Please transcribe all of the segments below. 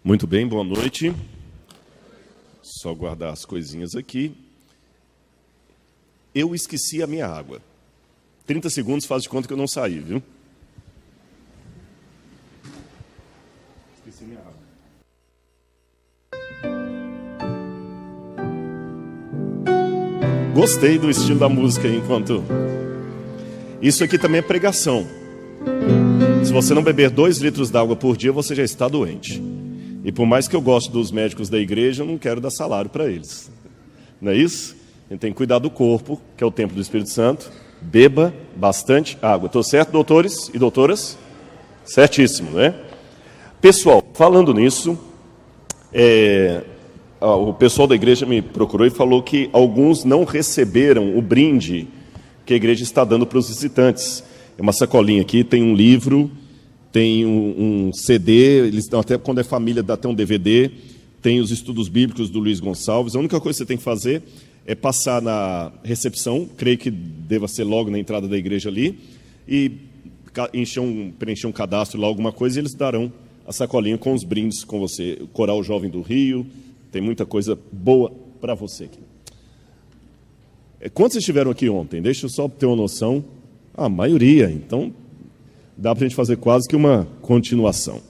Muito bem, boa noite. Só guardar as coisinhas aqui. Eu esqueci a minha água. 30 segundos, faz de conta que eu não saí, viu? Esqueci minha água. Gostei do estilo da música enquanto... Isso aqui também é pregação. Se você não beber 2 litros d'água por dia, você já está doente. E por mais que eu goste dos médicos da igreja, eu não quero dar salário para eles. Não é isso? A gente tem que cuidar do corpo, que é o templo do Espírito Santo. Beba bastante água. Estou certo, doutores e doutoras? Certíssimo, né? Pessoal, falando nisso, o pessoal da igreja me procurou e falou que alguns não receberam o brinde que a igreja está dando para os visitantes. É uma sacolinha aqui, tem um livro, tem um CD, eles dão até quando é família, dá até um DVD, tem os estudos bíblicos do Luiz Gonçalves. A única coisa que você tem que fazer é passar na recepção, creio que deva ser logo na entrada da igreja ali, e preencher um cadastro lá, alguma coisa, e eles darão a sacolinha com os brindes com você. O Coral Jovem do Rio, tem muita coisa boa para você aqui. Quantos estiveram aqui ontem? Deixa eu só ter uma noção. A maioria, então dá para a gente fazer quase que uma continuação.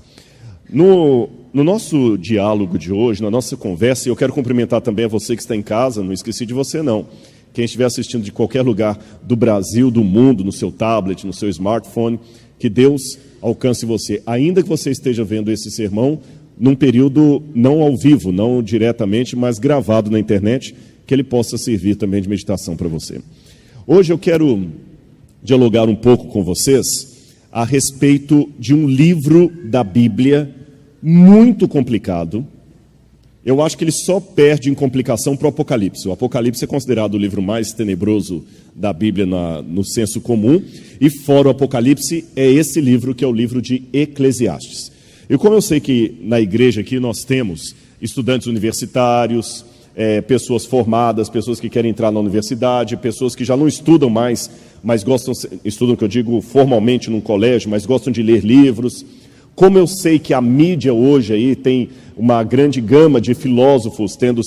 No nosso diálogo de hoje, na nossa conversa, e eu quero cumprimentar também a você que está em casa, não esqueci de você não. Quem estiver assistindo de qualquer lugar do Brasil, do mundo, no seu tablet, no seu smartphone, que Deus alcance você, ainda que você esteja vendo esse sermão num período não ao vivo, não diretamente, mas gravado na internet, que ele possa servir também de meditação para você. Hoje eu quero dialogar um pouco com vocês a respeito de um livro da Bíblia muito complicado. Eu acho que ele só perde em complicação para o Apocalipse. O Apocalipse é considerado o livro mais tenebroso da Bíblia no senso comum, e fora o Apocalipse é esse livro que é o livro de Eclesiastes. E como eu sei que na igreja aqui nós temos estudantes universitários, pessoas formadas, pessoas que querem entrar na universidade, pessoas que já não estudam mais, mas estudam, que eu digo, formalmente num colégio, mas gostam de ler livros. Como eu sei que a mídia hoje aí tem uma grande gama de filósofos tendo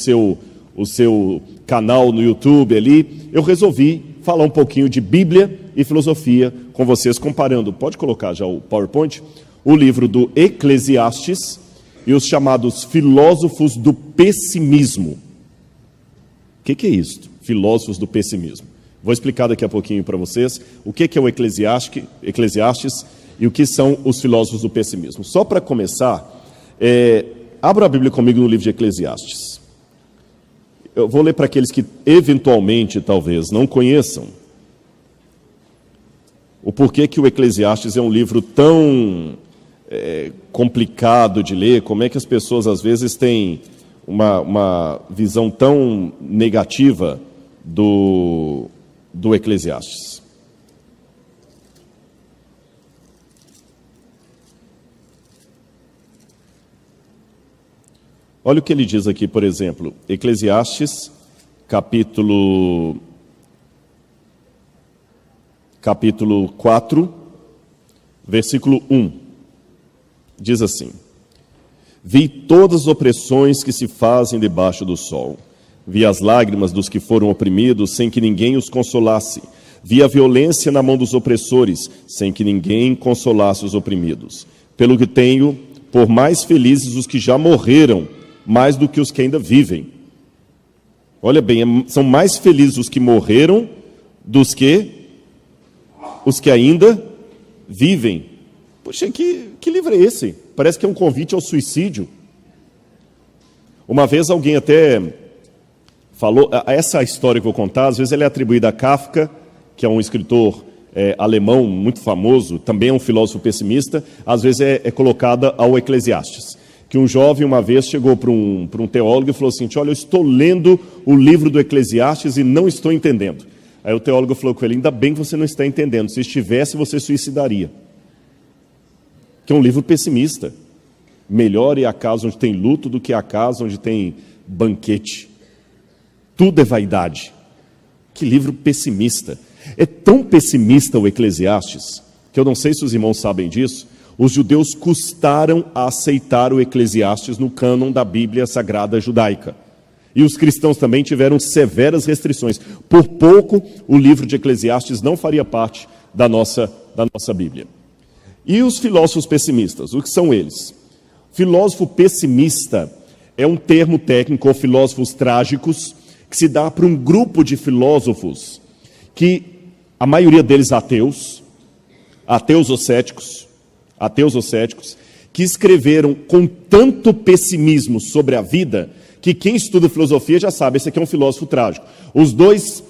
o seu canal no YouTube ali, eu resolvi falar um pouquinho de Bíblia e filosofia com vocês, comparando, pode colocar já o PowerPoint, o livro do Eclesiastes e os chamados filósofos do pessimismo. O que é isso? Filósofos do pessimismo. Vou explicar daqui a pouquinho para vocês o que é o Eclesiastes e o que são os filósofos do pessimismo. Só para começar, abra a Bíblia comigo no livro de Eclesiastes. Eu vou ler para aqueles que eventualmente, talvez, não conheçam o porquê que o Eclesiastes é um livro tão complicado de ler, como é que as pessoas às vezes têm uma visão tão negativa do Eclesiastes. Olha o que ele diz aqui, por exemplo, Eclesiastes, capítulo 4, versículo 1. Diz assim: Vi todas as opressões que se fazem debaixo do sol. Vi as lágrimas dos que foram oprimidos, sem que ninguém os consolasse. Vi a violência na mão dos opressores, sem que ninguém consolasse os oprimidos. Pelo que tenho, por mais felizes os que já morreram, mais do que os que ainda vivem. Olha bem, são mais felizes os que morreram dos que os que ainda vivem. Poxa, que livro é esse? Parece que é um convite ao suicídio. Uma vez alguém até falou, essa história que eu vou contar, às vezes ela é atribuída a Kafka, que é um escritor alemão muito famoso, também é um filósofo pessimista, às vezes é colocada ao Eclesiastes. Que um jovem uma vez chegou para um teólogo e falou assim: olha, eu estou lendo o livro do Eclesiastes e não estou entendendo. Aí o teólogo falou com ele: ainda bem que você não está entendendo, se estivesse você suicidaria. Que é um livro pessimista. Melhor é a casa onde tem luto do que a casa onde tem banquete. Tudo é vaidade. Que livro pessimista. É tão pessimista o Eclesiastes, que eu não sei se os irmãos sabem disso, os judeus custaram a aceitar o Eclesiastes no cânon da Bíblia Sagrada Judaica. E os cristãos também tiveram severas restrições. Por pouco, o livro de Eclesiastes não faria parte da nossa Bíblia. E os filósofos pessimistas, o que são eles? Filósofo pessimista é um termo técnico, ou filósofos trágicos, que se dá para um grupo de filósofos que, a maioria deles ateus ou céticos, que escreveram com tanto pessimismo sobre a vida, que quem estuda filosofia já sabe, esse aqui é um filósofo trágico. Os dois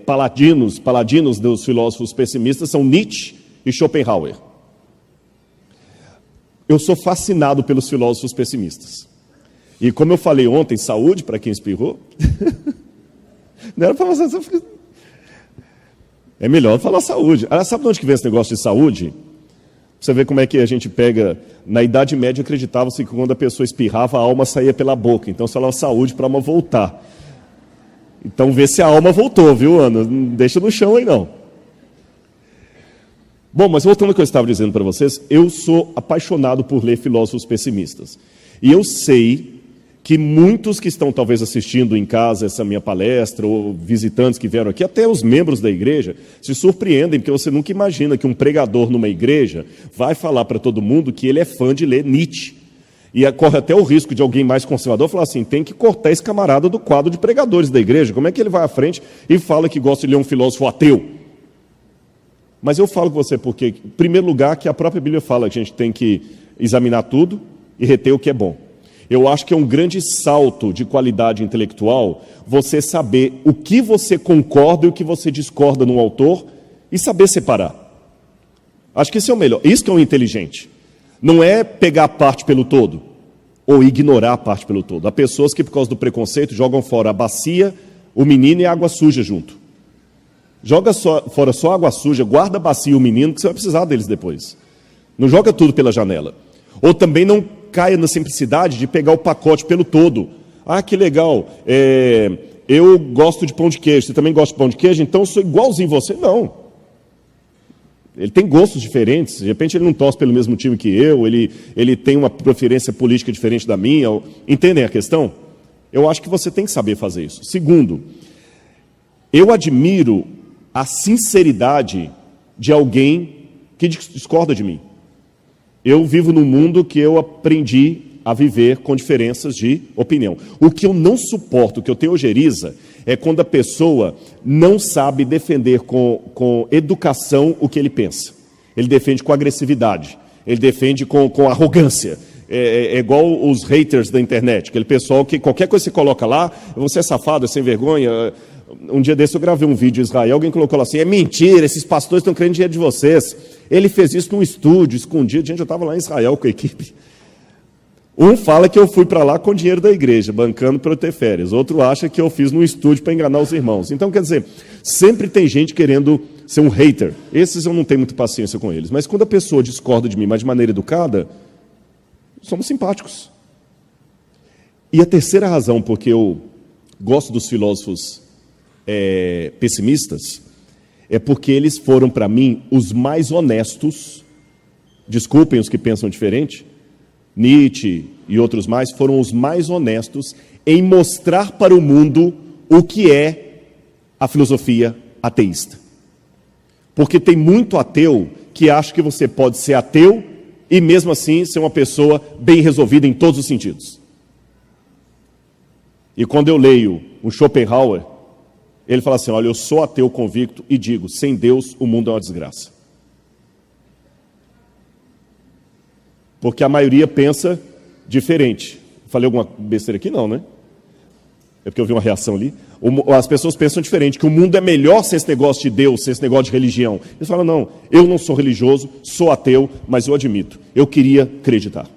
paladinos dos filósofos pessimistas são Nietzsche e Schopenhauer. Eu sou fascinado pelos filósofos pessimistas. E como eu falei ontem, saúde para quem espirrou. Não era para falar. É melhor falar saúde. Sabe de onde que vem esse negócio de saúde? Você vê como é que a gente pega. Na Idade Média acreditava-se que quando a pessoa espirrava, a alma saía pela boca. Então se falava saúde para a alma voltar. Então vê se a alma voltou, viu, Ana? Não deixa no chão aí não. Bom, mas voltando ao que eu estava dizendo para vocês, eu sou apaixonado por ler filósofos pessimistas. E eu sei que muitos que estão talvez assistindo em casa essa minha palestra, ou visitantes que vieram aqui, até os membros da igreja, se surpreendem, porque você nunca imagina que um pregador numa igreja vai falar para todo mundo que ele é fã de ler Nietzsche. E corre até o risco de alguém mais conservador falar assim, tem que cortar esse camarada do quadro de pregadores da igreja. Como é que ele vai à frente e fala que gosta de ler um filósofo ateu? Mas eu falo com você porque, em primeiro lugar, que a própria Bíblia fala que a gente tem que examinar tudo e reter o que é bom. Eu acho que é um grande salto de qualidade intelectual você saber o que você concorda e o que você discorda num autor e saber separar. Acho que isso é o melhor. Isso que é o inteligente. Não é pegar a parte pelo todo ou ignorar a parte pelo todo. Há pessoas que, por causa do preconceito, jogam fora a bacia, o menino e a água suja junto. Joga fora só a água suja, guarda a bacia e o menino, que você vai precisar deles depois. Não joga tudo pela janela. Ou também não caia na simplicidade de pegar o pacote pelo todo. Ah, que legal, eu gosto de pão de queijo, você também gosta de pão de queijo, então eu sou igualzinho você. Não. Ele tem gostos diferentes, de repente ele não torce pelo mesmo time que eu, ele tem uma preferência política diferente da minha. Entendem a questão? Eu acho que você tem que saber fazer isso. Segundo, eu admiro a sinceridade de alguém que discorda de mim. Eu vivo num mundo que eu aprendi a viver com diferenças de opinião. O que eu não suporto, o que eu tenho ojeriza, é quando a pessoa não sabe defender com educação o que ele pensa. Ele defende com agressividade, ele defende com arrogância. É igual os haters da internet, aquele pessoal que qualquer coisa que você coloca lá, você é safado, é sem vergonha. Um dia desse eu gravei um vídeo em Israel, alguém colocou lá assim, é mentira, esses pastores estão querendo dinheiro de vocês. Ele fez isso num estúdio, escondido. Gente, eu estava lá em Israel com a equipe. Um fala que eu fui para lá com dinheiro da igreja, bancando para eu ter férias. Outro acha que eu fiz num estúdio para enganar os irmãos. Então, quer dizer, sempre tem gente querendo ser um hater. Esses eu não tenho muita paciência com eles. Mas quando a pessoa discorda de mim, mas de maneira educada, somos simpáticos. E a terceira razão porque eu gosto dos filósofos pessimistas é porque eles foram, para mim, os mais honestos. Desculpem os que pensam diferente. Nietzsche e outros mais foram os mais honestos em mostrar para o mundo o que é a filosofia ateísta. Porque tem muito ateu que acha que você pode ser ateu e mesmo assim ser uma pessoa bem resolvida em todos os sentidos. E quando eu leio o Schopenhauer, ele fala assim, olha, eu sou ateu convicto e digo, sem Deus o mundo é uma desgraça. Porque a maioria pensa diferente. Falei alguma besteira aqui? Não, né? É porque eu vi uma reação ali. As pessoas pensam diferente, que o mundo é melhor sem esse negócio de Deus, sem esse negócio de religião. Eles falam, não, eu não sou religioso, sou ateu, mas eu admito, eu queria acreditar.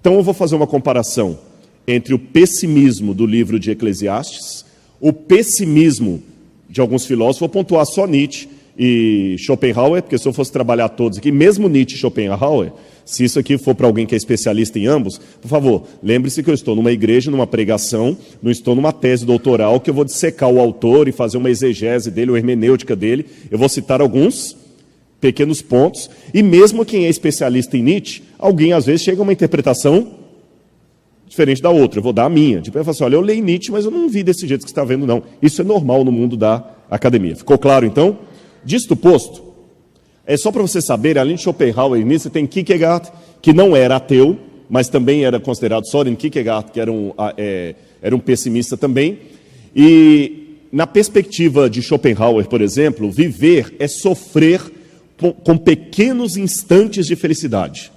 Então eu vou fazer uma comparação entre o pessimismo do livro de Eclesiastes, o pessimismo de alguns filósofos, vou pontuar só Nietzsche e Schopenhauer, porque se eu fosse trabalhar todos aqui, mesmo Nietzsche e Schopenhauer, se isso aqui for para alguém que é especialista em ambos, por favor, lembre-se que eu estou numa igreja, numa pregação, não estou numa tese doutoral, que eu vou dissecar o autor e fazer uma exegese dele, uma hermenêutica dele. Eu vou citar alguns pequenos pontos, e mesmo quem é especialista em Nietzsche, alguém às vezes chega a uma interpretação diferente da outra. Eu vou dar a minha. Tipo, eu falo assim, olha, eu leio Nietzsche, mas eu não vi desse jeito que você está vendo, não. Isso é normal no mundo da academia. Ficou claro, então? Disto posto, é só para você saber, além de Schopenhauer e Nietzsche, você tem Kierkegaard, que não era ateu, mas também era considerado Søren Kierkegaard, que era um pessimista também. E na perspectiva de Schopenhauer, por exemplo, viver é sofrer com pequenos instantes de felicidade.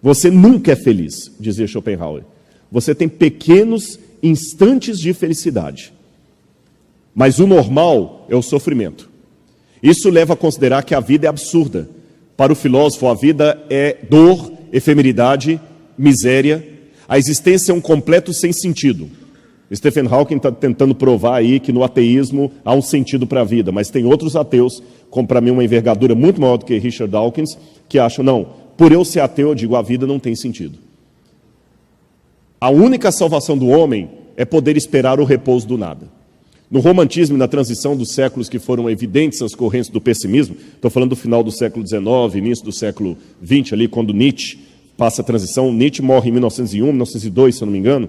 Você nunca é feliz, dizia Schopenhauer. Você tem pequenos instantes de felicidade. Mas o normal é o sofrimento. Isso leva a considerar que a vida é absurda. Para o filósofo, a vida é dor, efemeridade, miséria. A existência é um completo sem sentido. Stephen Hawking está tentando provar aí que no ateísmo há um sentido para a vida, mas tem outros ateus, como para mim uma envergadura muito maior do que Richard Dawkins, que acham, não, por eu ser ateu, eu digo, a vida não tem sentido. A única salvação do homem é poder esperar o repouso do nada. No romantismo e na transição dos séculos que foram evidentes as correntes do pessimismo, estou falando do final do século XIX, início do século XX, ali quando Nietzsche passa a transição, Nietzsche morre em 1901, 1902, se eu não me engano,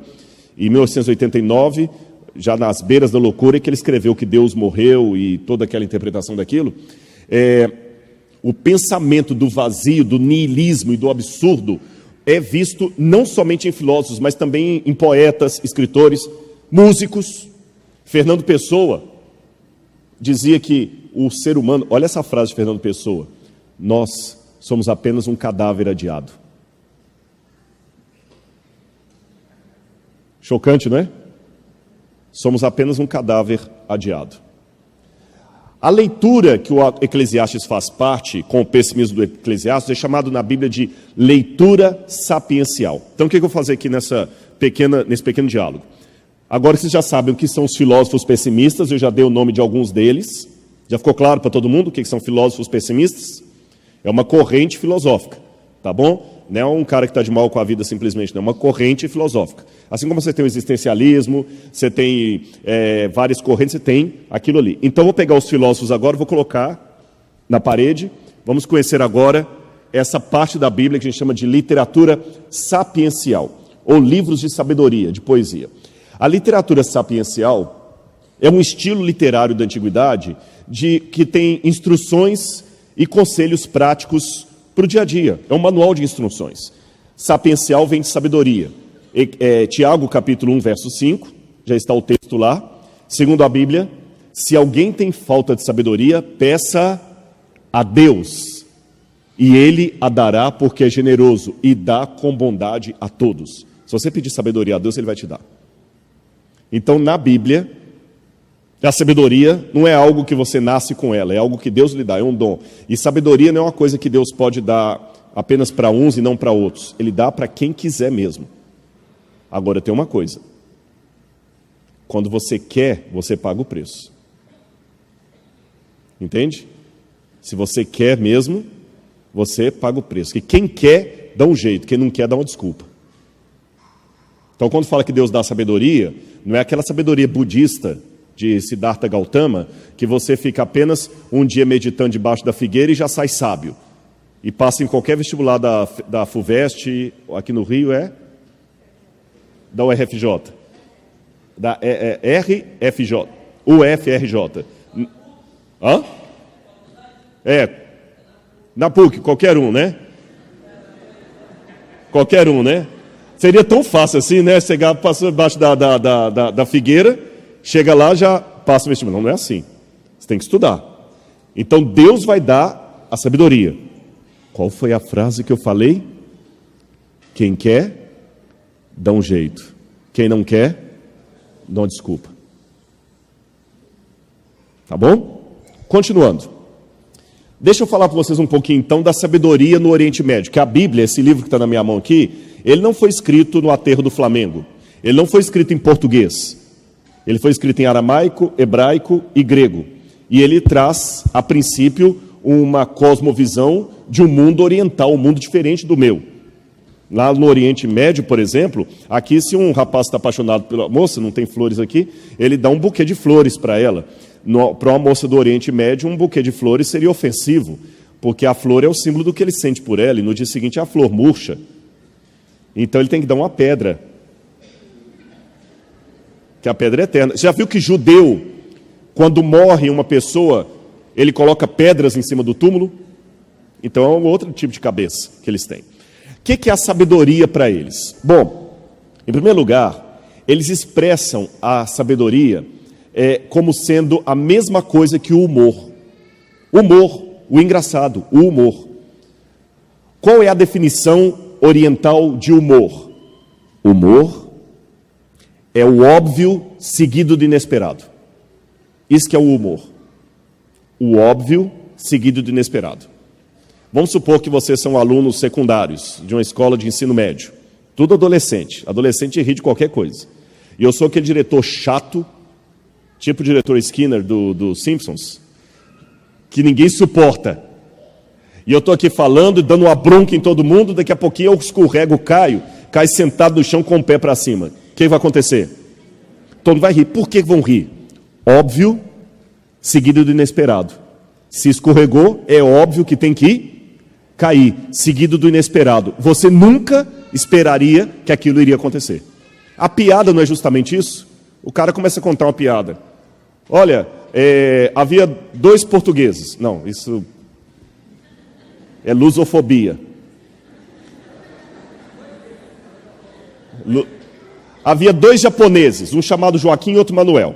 e em 1989, já nas beiras da loucura, é que ele escreveu que Deus morreu e toda aquela interpretação daquilo. O pensamento do vazio, do niilismo e do absurdo é visto não somente em filósofos, mas também em poetas, escritores, músicos. Fernando Pessoa dizia que o ser humano... Olha essa frase de Fernando Pessoa. Nós somos apenas um cadáver adiado. Chocante, não é? Somos apenas um cadáver adiado. A leitura que o Eclesiastes faz parte, com o pessimismo do Eclesiastes, é chamado na Bíblia de leitura sapiencial. Então, o que eu vou fazer aqui nesse pequeno diálogo? Agora vocês já sabem o que são os filósofos pessimistas, eu já dei o nome de alguns deles. Já ficou claro para todo mundo o que são filósofos pessimistas? É uma corrente filosófica, tá bom? Não é um cara que está de mal com a vida simplesmente, não, é uma corrente filosófica. Assim como você tem o existencialismo, você tem várias correntes, você tem aquilo ali. Então, vou pegar os filósofos agora, vou colocar na parede. Vamos conhecer agora essa parte da Bíblia que a gente chama de literatura sapiencial, ou livros de sabedoria, de poesia. A literatura sapiencial é um estilo literário da antiguidade que tem instruções e conselhos práticos para o dia a dia. É um manual de instruções. Sapiencial vem de sabedoria. Tiago, capítulo 1, verso 5, já está o texto lá. Segundo a Bíblia, se alguém tem falta de sabedoria, peça a Deus, e Ele a dará, porque é generoso, e dá com bondade a todos. Se você pedir sabedoria a Deus, Ele vai te dar. Então, na Bíblia, a sabedoria não é algo que você nasce com ela, é algo que Deus lhe dá, é um dom. E sabedoria não é uma coisa que Deus pode dar apenas para uns e não para outros. Ele dá para quem quiser mesmo. Agora tem uma coisa. Quando você quer, você paga o preço. Entende? Se você quer mesmo, você paga o preço. Que quem quer, dá um jeito. Quem não quer, dá uma desculpa. Então, quando fala que Deus dá sabedoria, não é aquela sabedoria budista de Siddhartha Gautama, que você fica apenas um dia meditando debaixo da figueira e já sai sábio. E passa em qualquer vestibular da FUVEST, aqui no Rio da UFRJ. Da RFJ. UFRJ. Hã? Na PUC, qualquer um, né? Qualquer um, né? Seria tão fácil assim, né? Chegar, passa debaixo da figueira, chega lá, já passa o vestibular. Não é assim. Você tem que estudar. Então, Deus vai dar a sabedoria. Qual foi a frase que eu falei? Quem quer, dá um jeito. Quem não quer, dá uma desculpa. Tá bom? Continuando. Deixa eu falar para vocês um pouquinho, então, da sabedoria no Oriente Médio. Que a Bíblia, esse livro que está na minha mão aqui, ele não foi escrito no aterro do Flamengo. Ele não foi escrito em português. Ele foi escrito em aramaico, hebraico e grego. E ele traz, a princípio, uma cosmovisão de um mundo oriental, um mundo diferente do meu. Lá no Oriente Médio, por exemplo, aqui se um rapaz está apaixonado pela moça, não tem flores aqui, ele dá um buquê de flores para ela. Para uma moça do Oriente Médio, um buquê de flores seria ofensivo, porque a flor é o símbolo do que ele sente por ela, e no dia seguinte a flor murcha. Então ele tem que dar uma pedra, que a pedra é eterna. Você já viu que judeu, quando morre uma pessoa, ele coloca pedras em cima do túmulo? Então é um outro tipo de cabeça que eles têm. O que é a sabedoria para eles? Bom, em primeiro lugar, eles expressam a sabedoria como sendo a mesma coisa que o humor. Humor, o engraçado, o humor. Qual é a definição oriental de humor? Humor é o óbvio seguido do inesperado. Isso que é o humor. O óbvio seguido do inesperado. Vamos supor que vocês são alunos secundários de uma escola de ensino médio. Tudo adolescente. Adolescente ri de qualquer coisa. E eu sou aquele diretor chato, tipo o diretor Skinner do Simpsons, que ninguém suporta. E eu estou aqui falando, dando uma bronca em todo mundo, daqui a pouquinho eu escorrego, cai sentado no chão com o pé para cima. O que vai acontecer? Todo mundo vai rir. Por que vão rir? Óbvio, seguido do inesperado. Se escorregou, é óbvio que tem que cair, seguido do inesperado. Você nunca esperaria que aquilo iria acontecer. A piada não é justamente isso? O cara começa a contar uma piada. Olha, havia 2 portugueses. Não, isso é lusofobia. Havia 2 japoneses, um chamado Joaquim e outro Manuel.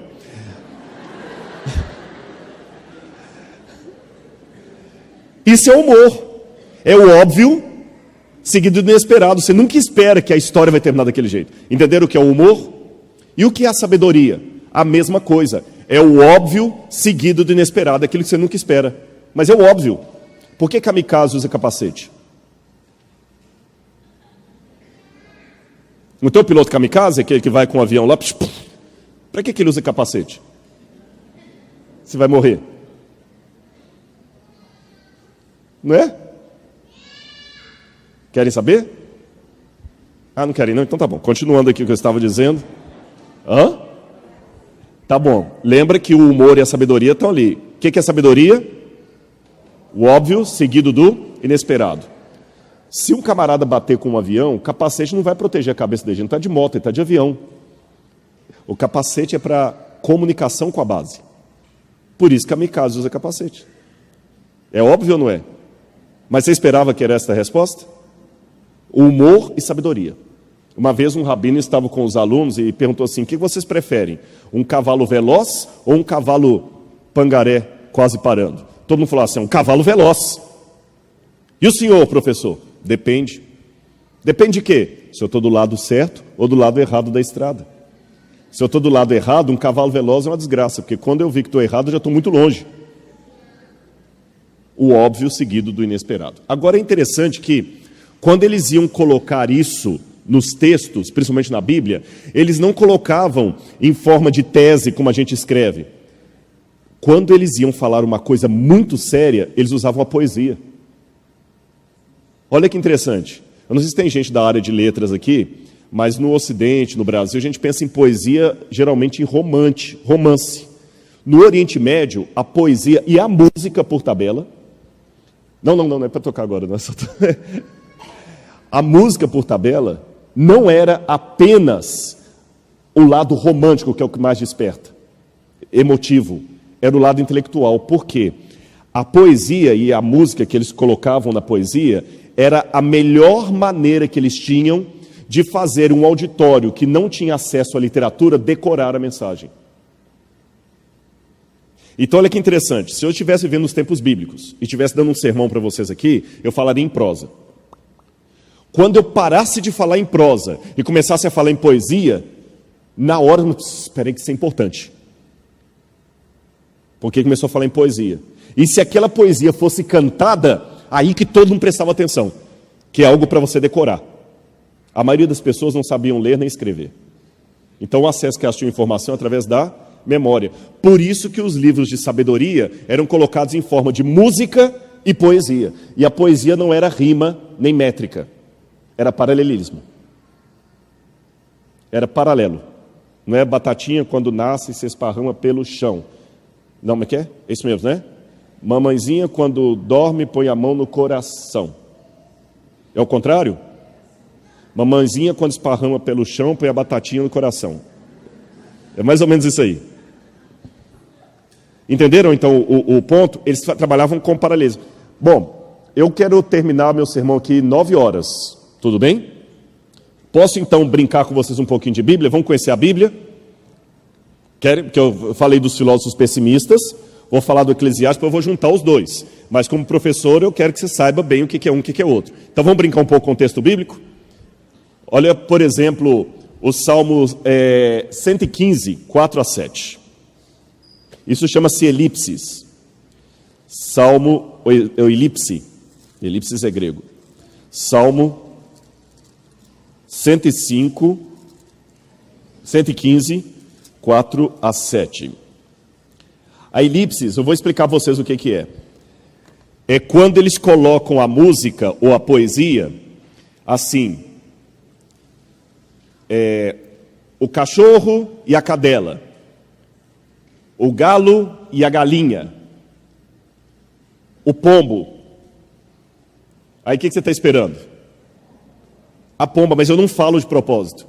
Isso é humor. É o óbvio seguido do inesperado. Você nunca espera que a história vai terminar daquele jeito. Entenderam o que é o humor? E o que é a sabedoria? A mesma coisa. É o óbvio seguido do inesperado, aquilo que você nunca espera. Mas é o óbvio. Por que kamikaze usa capacete? Não tem o piloto kamikaze, aquele que vai com o avião lá? Para que ele usa capacete? Você vai morrer. Não é? Querem saber? Ah, não querem não? Então tá bom. Continuando aqui o que eu estava dizendo. Hã? Tá bom. Lembra que o humor e a sabedoria estão ali. O que é sabedoria? O óbvio seguido do inesperado. Se um camarada bater com um avião, o capacete não vai proteger a cabeça dele. Ele não está de moto, ele está de avião. O capacete é para comunicação com a base. Por isso que a kamikaze usa capacete. É óbvio ou não é? Mas você esperava que era essa a resposta? Humor e sabedoria. Uma vez um rabino estava com os alunos e perguntou assim: o que vocês preferem? Um cavalo veloz ou um cavalo pangaré quase parando? Todo mundo falou assim: um cavalo veloz. E o senhor, professor? Depende. Depende de quê? Se eu estou do lado certo ou do lado errado da estrada. Se eu estou do lado errado, um cavalo veloz é uma desgraça, porque quando eu vi que estou errado, eu já estou muito longe. O óbvio seguido do inesperado. Agora é interessante que, quando eles iam colocar isso nos textos, principalmente na Bíblia, eles não colocavam em forma de tese, como a gente escreve. Quando eles iam falar uma coisa muito séria, eles usavam a poesia. Olha que interessante. Eu não sei se tem gente da área de letras aqui, mas no Ocidente, no Brasil, a gente pensa em poesia geralmente em romance. No Oriente Médio, a poesia e a música por tabela... Não é para tocar agora. Não é só... A música por tabela não era apenas o lado romântico, que é o que mais desperta, emotivo, era o lado intelectual. Por quê? A poesia e a música que eles colocavam na poesia era a melhor maneira que eles tinham de fazer um auditório que não tinha acesso à literatura decorar a mensagem. Então olha que interessante, se eu estivesse vivendo nos tempos bíblicos e estivesse dando um sermão para vocês aqui, eu falaria em prosa. Quando eu parasse de falar em prosa e começasse a falar em poesia, na hora, espera aí que isso é importante. Porque começou a falar em poesia. E se aquela poesia fosse cantada, aí que todo mundo prestava atenção, que é algo para você decorar. A maioria das pessoas não sabiam ler nem escrever. Então o acesso que elas tinham informação através da memória. Por isso que os livros de sabedoria eram colocados em forma de música e poesia. E a poesia não era rima nem métrica. Era paralelismo. Era paralelo. Não é batatinha quando nasce e se esparrama pelo chão. Não, mas que é? É isso mesmo, né? Mamãezinha, quando dorme, põe a mão no coração. É o contrário? Mamãezinha, quando esparrama pelo chão, põe a batatinha no coração. É mais ou menos isso aí. Entenderam, então, o ponto? Eles trabalhavam com paralelismo. Bom, eu quero terminar meu sermão aqui 9 horas. Tudo bem? Posso, então, brincar com vocês um pouquinho de Bíblia? Vamos conhecer a Bíblia? Querem? Porque eu falei dos filósofos pessimistas, vou falar do Eclesiástico, eu vou juntar os dois. Mas, como professor, eu quero que você saiba bem o que é um e o que é outro. Então, vamos brincar um pouco com o texto bíblico? Olha, por exemplo, o Salmo 115, 4 a 7. Isso chama-se elipsis. Salmo, ou elipse. Elipsis é grego. Salmo 115, 4 a 7. A elipsis, eu vou explicar a vocês o que é. É quando eles colocam a música ou a poesia assim. O cachorro e a cadela. O galo e a galinha. O pombo. Aí o que você está esperando? A pomba, mas eu não falo de propósito.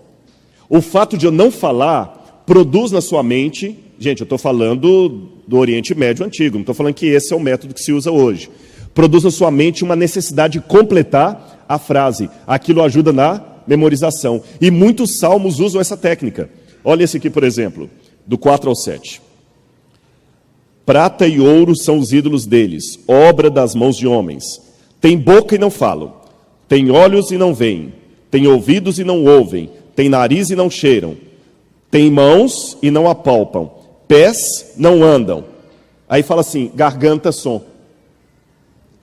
O fato de eu não falar produz na sua mente... Gente, eu estou falando do Oriente Médio Antigo, não estou falando que esse é o método que se usa hoje. Produz na sua mente uma necessidade de completar a frase. Aquilo ajuda na memorização. E muitos salmos usam essa técnica. Olha esse aqui, por exemplo, do 4 ao 7. Prata e ouro são os ídolos deles, obra das mãos de homens. Tem boca e não falam, tem olhos e não veem, tem ouvidos e não ouvem, tem nariz e não cheiram, tem mãos e não apalpam, pés não andam. Aí fala assim, garganta, som.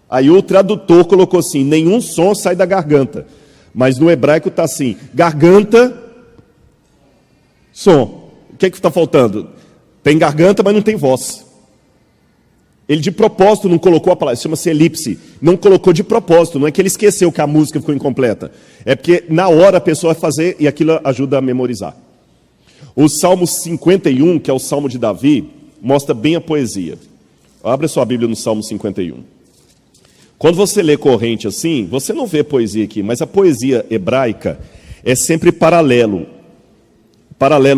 Aí o tradutor colocou assim, nenhum som sai da garganta. Mas no hebraico está assim, garganta, som. O que está faltando? Tem garganta, mas não tem voz. Ele de propósito não colocou a palavra, chama-se elipse, não colocou de propósito, não é que ele esqueceu que a música ficou incompleta, é porque na hora a pessoa vai fazer e aquilo ajuda a memorizar. O Salmo 51, que é o Salmo de Davi, mostra bem a poesia. Abre a sua Bíblia no Salmo 51. Quando você lê corrente assim, você não vê poesia aqui, mas a poesia hebraica é sempre paralelo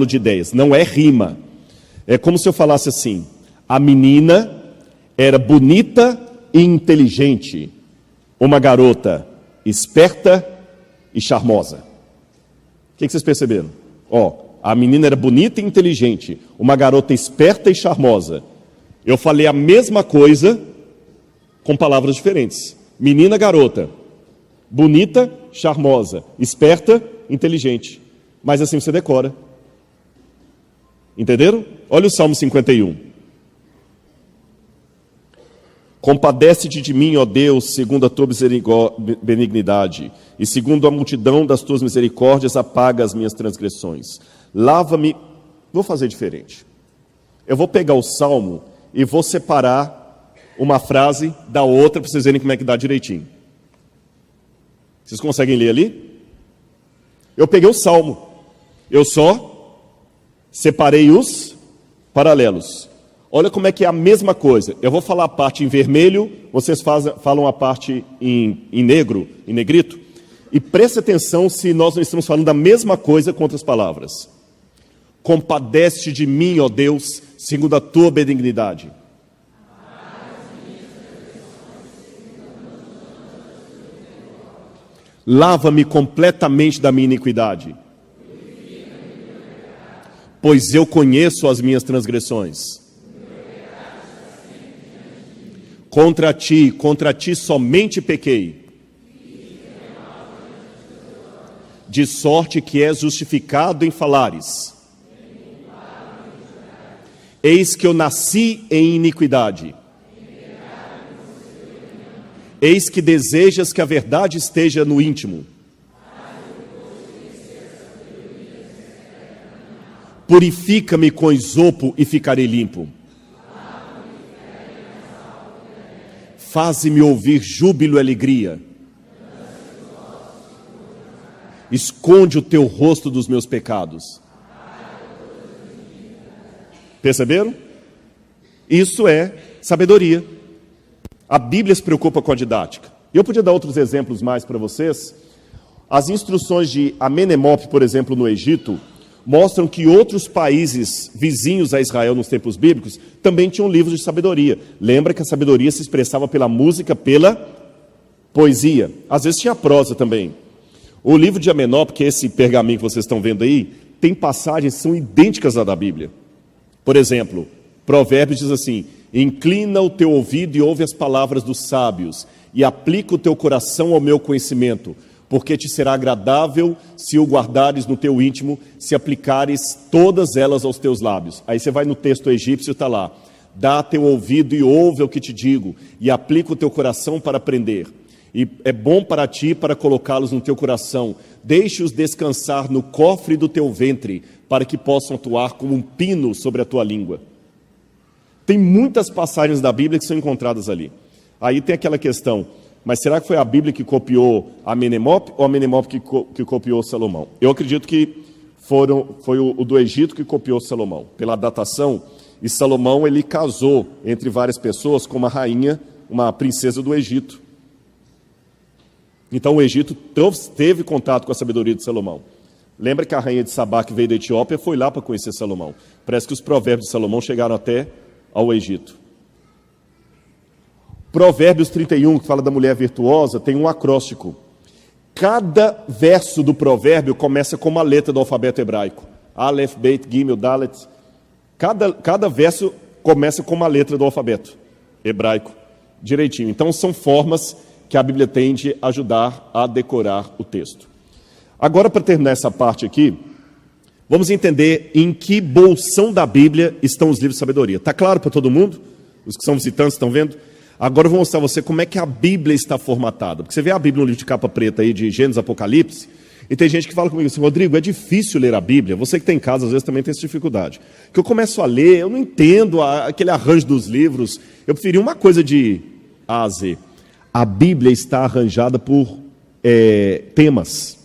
de ideias, não é rima. É como se eu falasse assim, a menina era bonita e inteligente, uma garota esperta e charmosa. O que vocês perceberam? A menina era bonita e inteligente, uma garota esperta e charmosa. Eu falei a mesma coisa com palavras diferentes. Menina, garota, bonita, charmosa, esperta, inteligente. Mas assim você decora. Entenderam? Olha o Salmo 51. Compadece-te de mim, ó Deus, segundo a tua benignidade, e segundo a multidão das tuas misericórdias, apaga as minhas transgressões. Lava-me. Vou fazer diferente. Eu vou pegar o Salmo e vou separar uma frase da outra para vocês verem como é que dá direitinho. Vocês conseguem ler ali? Eu peguei o Salmo. Eu só separei os paralelos. Olha como é que é a mesma coisa. Eu vou falar a parte em vermelho, vocês falam a parte em negro, em negrito. E preste atenção se nós não estamos falando da mesma coisa com outras palavras. Compadece de mim, ó Deus, segundo a tua benignidade. Lava-me completamente da minha iniquidade, pois eu conheço as minhas transgressões. Contra ti somente pequei, de sorte que és justificado em falares. Eis que eu nasci em iniquidade. Eis que desejas que a verdade esteja no íntimo. Purifica-me com esopo e ficarei limpo. Faze-me ouvir júbilo e alegria. Esconde o teu rosto dos meus pecados. Perceberam? Isso é sabedoria. A Bíblia se preocupa com a didática. Eu podia dar outros exemplos mais para vocês. As instruções de Amenemope, por exemplo, no Egito, mostram que outros países vizinhos a Israel nos tempos bíblicos também tinham livros de sabedoria. Lembra que a sabedoria se expressava pela música, pela poesia. Às vezes tinha prosa também. O livro de Amenemope, que é esse pergaminho que vocês estão vendo aí, tem passagens que são idênticas à da Bíblia. Por exemplo, Provérbios diz assim: inclina o teu ouvido e ouve as palavras dos sábios, e aplica o teu coração ao meu conhecimento, porque te será agradável se o guardares no teu íntimo, se aplicares todas elas aos teus lábios. Aí você vai no texto egípcio, está lá: dá teu ouvido e ouve o que te digo, e aplica o teu coração para aprender. E é bom para ti para colocá-los no teu coração. Deixe-os descansar no cofre do teu ventre, para que possam atuar como um pino sobre a tua língua. Tem muitas passagens da Bíblia que são encontradas ali. Aí tem aquela questão: mas será que foi a Bíblia que copiou Amenemope ou Amenemope que copiou Salomão? Eu acredito que foi o do Egito que copiou Salomão, pela datação. E Salomão, ele casou entre várias pessoas com uma rainha, uma princesa do Egito. Então o Egito teve contato com a sabedoria de Salomão. Lembra que a rainha de Sabá, que veio da Etiópia, foi lá para conhecer Salomão. Parece que os provérbios de Salomão chegaram até ao Egito. Provérbios 31, que fala da mulher virtuosa, tem um acróstico. Cada verso do provérbio começa com uma letra do alfabeto hebraico. Aleph, Beit, Gimel, Dalet. Cada verso começa com uma letra do alfabeto hebraico, direitinho. Então são formas que a Bíblia tem de ajudar a decorar o texto. Agora, para terminar essa parte aqui, vamos entender em que bolsão da Bíblia estão os livros de sabedoria. Está claro para todo mundo? Os que são visitantes estão vendo? Agora eu vou mostrar a você como é que a Bíblia está formatada. Porque você vê a Bíblia no livro de capa preta aí, de Gênesis, Apocalipse, e tem gente que fala comigo assim: Rodrigo, é difícil ler a Bíblia. Você que tem em casa, às vezes, também tem essa dificuldade. Que eu começo a ler, eu não entendo aquele arranjo dos livros. Eu preferi uma coisa de A a Z. A Bíblia está arranjada por temas.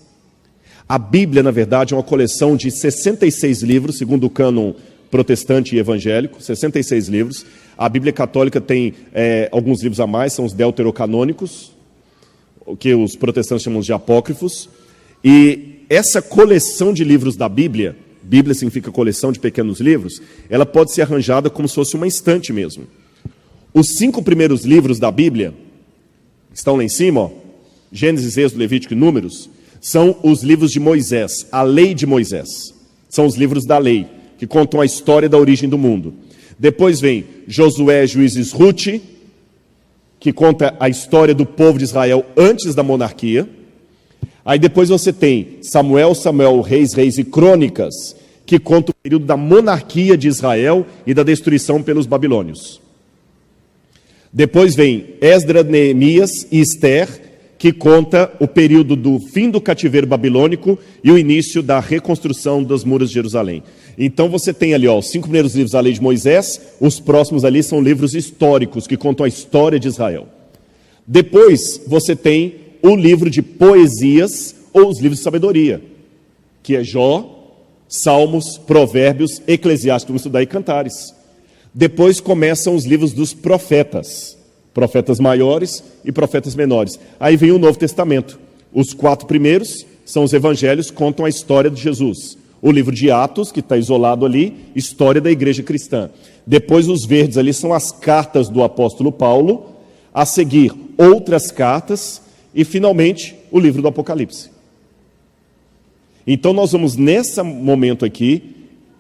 A Bíblia, na verdade, é uma coleção de 66 livros, segundo o cânon protestante e evangélico, 66 livros. A Bíblia católica tem alguns livros a mais, são os deuterocanônicos, o que os protestantes chamam de apócrifos. E essa coleção de livros da Bíblia, Bíblia significa coleção de pequenos livros, ela pode ser arranjada como se fosse uma estante mesmo. Os 5 primeiros livros da Bíblia, estão lá em cima, ó, Gênesis, Êxodo, Levítico e Números, são os livros de Moisés, a lei de Moisés. São os livros da lei, que contam a história da origem do mundo. Depois vem Josué, Juízes, Rute, que conta a história do povo de Israel antes da monarquia. Aí depois você tem Samuel, Reis e Crônicas, que conta o período da monarquia de Israel e da destruição pelos babilônios. Depois vem Esdras, Neemias e Esther, que conta o período do fim do cativeiro babilônico e o início da reconstrução dos muros de Jerusalém. Então você tem ali, ó, os 5 primeiros livros da lei de Moisés, os próximos ali são livros históricos, que contam a história de Israel. Depois você tem o livro de poesias, ou os livros de sabedoria, que é Jó, Salmos, Provérbios, Eclesiastes, vamos estudar aí Cantares. Depois começam os livros dos profetas, profetas maiores e profetas menores. Aí vem o Novo Testamento. Os 4 primeiros são os evangelhos, contam a história de Jesus. O livro de Atos, que está isolado ali, história da igreja cristã. Depois os verdes ali são as cartas do apóstolo Paulo, a seguir outras cartas e finalmente o livro do Apocalipse. Então nós vamos nesse momento aqui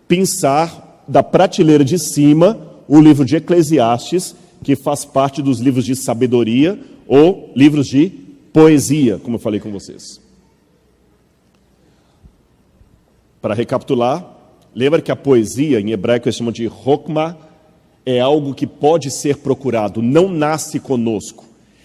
pensar da prateleira de cima o livro de Eclesiastes, que faz parte dos livros de sabedoria ou livros de poesia, como eu falei com vocês. Para recapitular, lembra que a poesia, em hebraico eles chamam de Hokmah, é algo que pode ser procurado, não nasce conosco.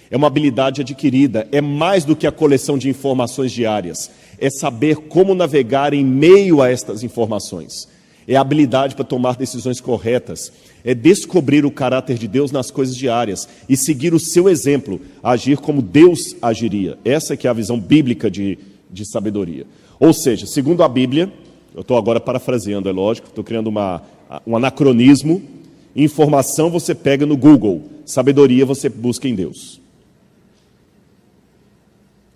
É uma habilidade adquirida, é mais do que a coleção de informações diárias. É saber como navegar em meio a estas informações. É a habilidade para tomar decisões corretas. É descobrir o caráter de Deus nas coisas diárias e seguir o seu exemplo, agir como Deus agiria. Essa que é a visão bíblica de sabedoria. Ou seja, segundo a Bíblia, eu estou agora parafraseando, é lógico, estou criando um anacronismo, Informação você pega no Google. Sabedoria você busca em Deus.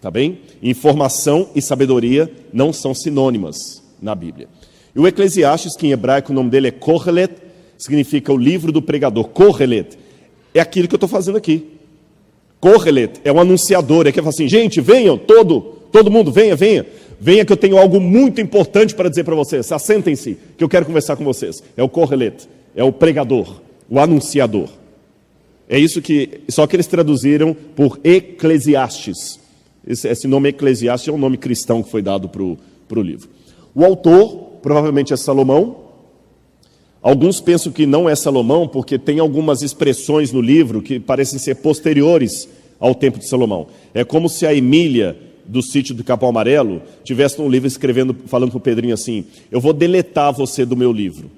Tá bem? Informação e sabedoria não são sinônimas na Bíblia. E o Eclesiastes, que em hebraico o nome dele é Kohelet, significa o livro do pregador. Kohelet é aquilo que eu estou fazendo aqui. Kohelet é um anunciador, é que fala assim, gente, venham, todo mundo, venha que eu tenho algo muito importante para dizer para vocês, assentem-se, que eu quero conversar com vocês. É o Kohelet, é o pregador, o anunciador. É isso que, só que eles traduziram por Eclesiastes. Esse nome Eclesiastes é um nome cristão que foi dado para o livro. O autor, provavelmente é Salomão. Alguns pensam que não é Salomão, porque tem algumas expressões no livro que parecem ser posteriores ao tempo de Salomão. É como se a Emília, do sítio do Capão Amarelo, tivesse um livro escrevendo, falando para o Pedrinho assim, eu vou deletar você do meu livro.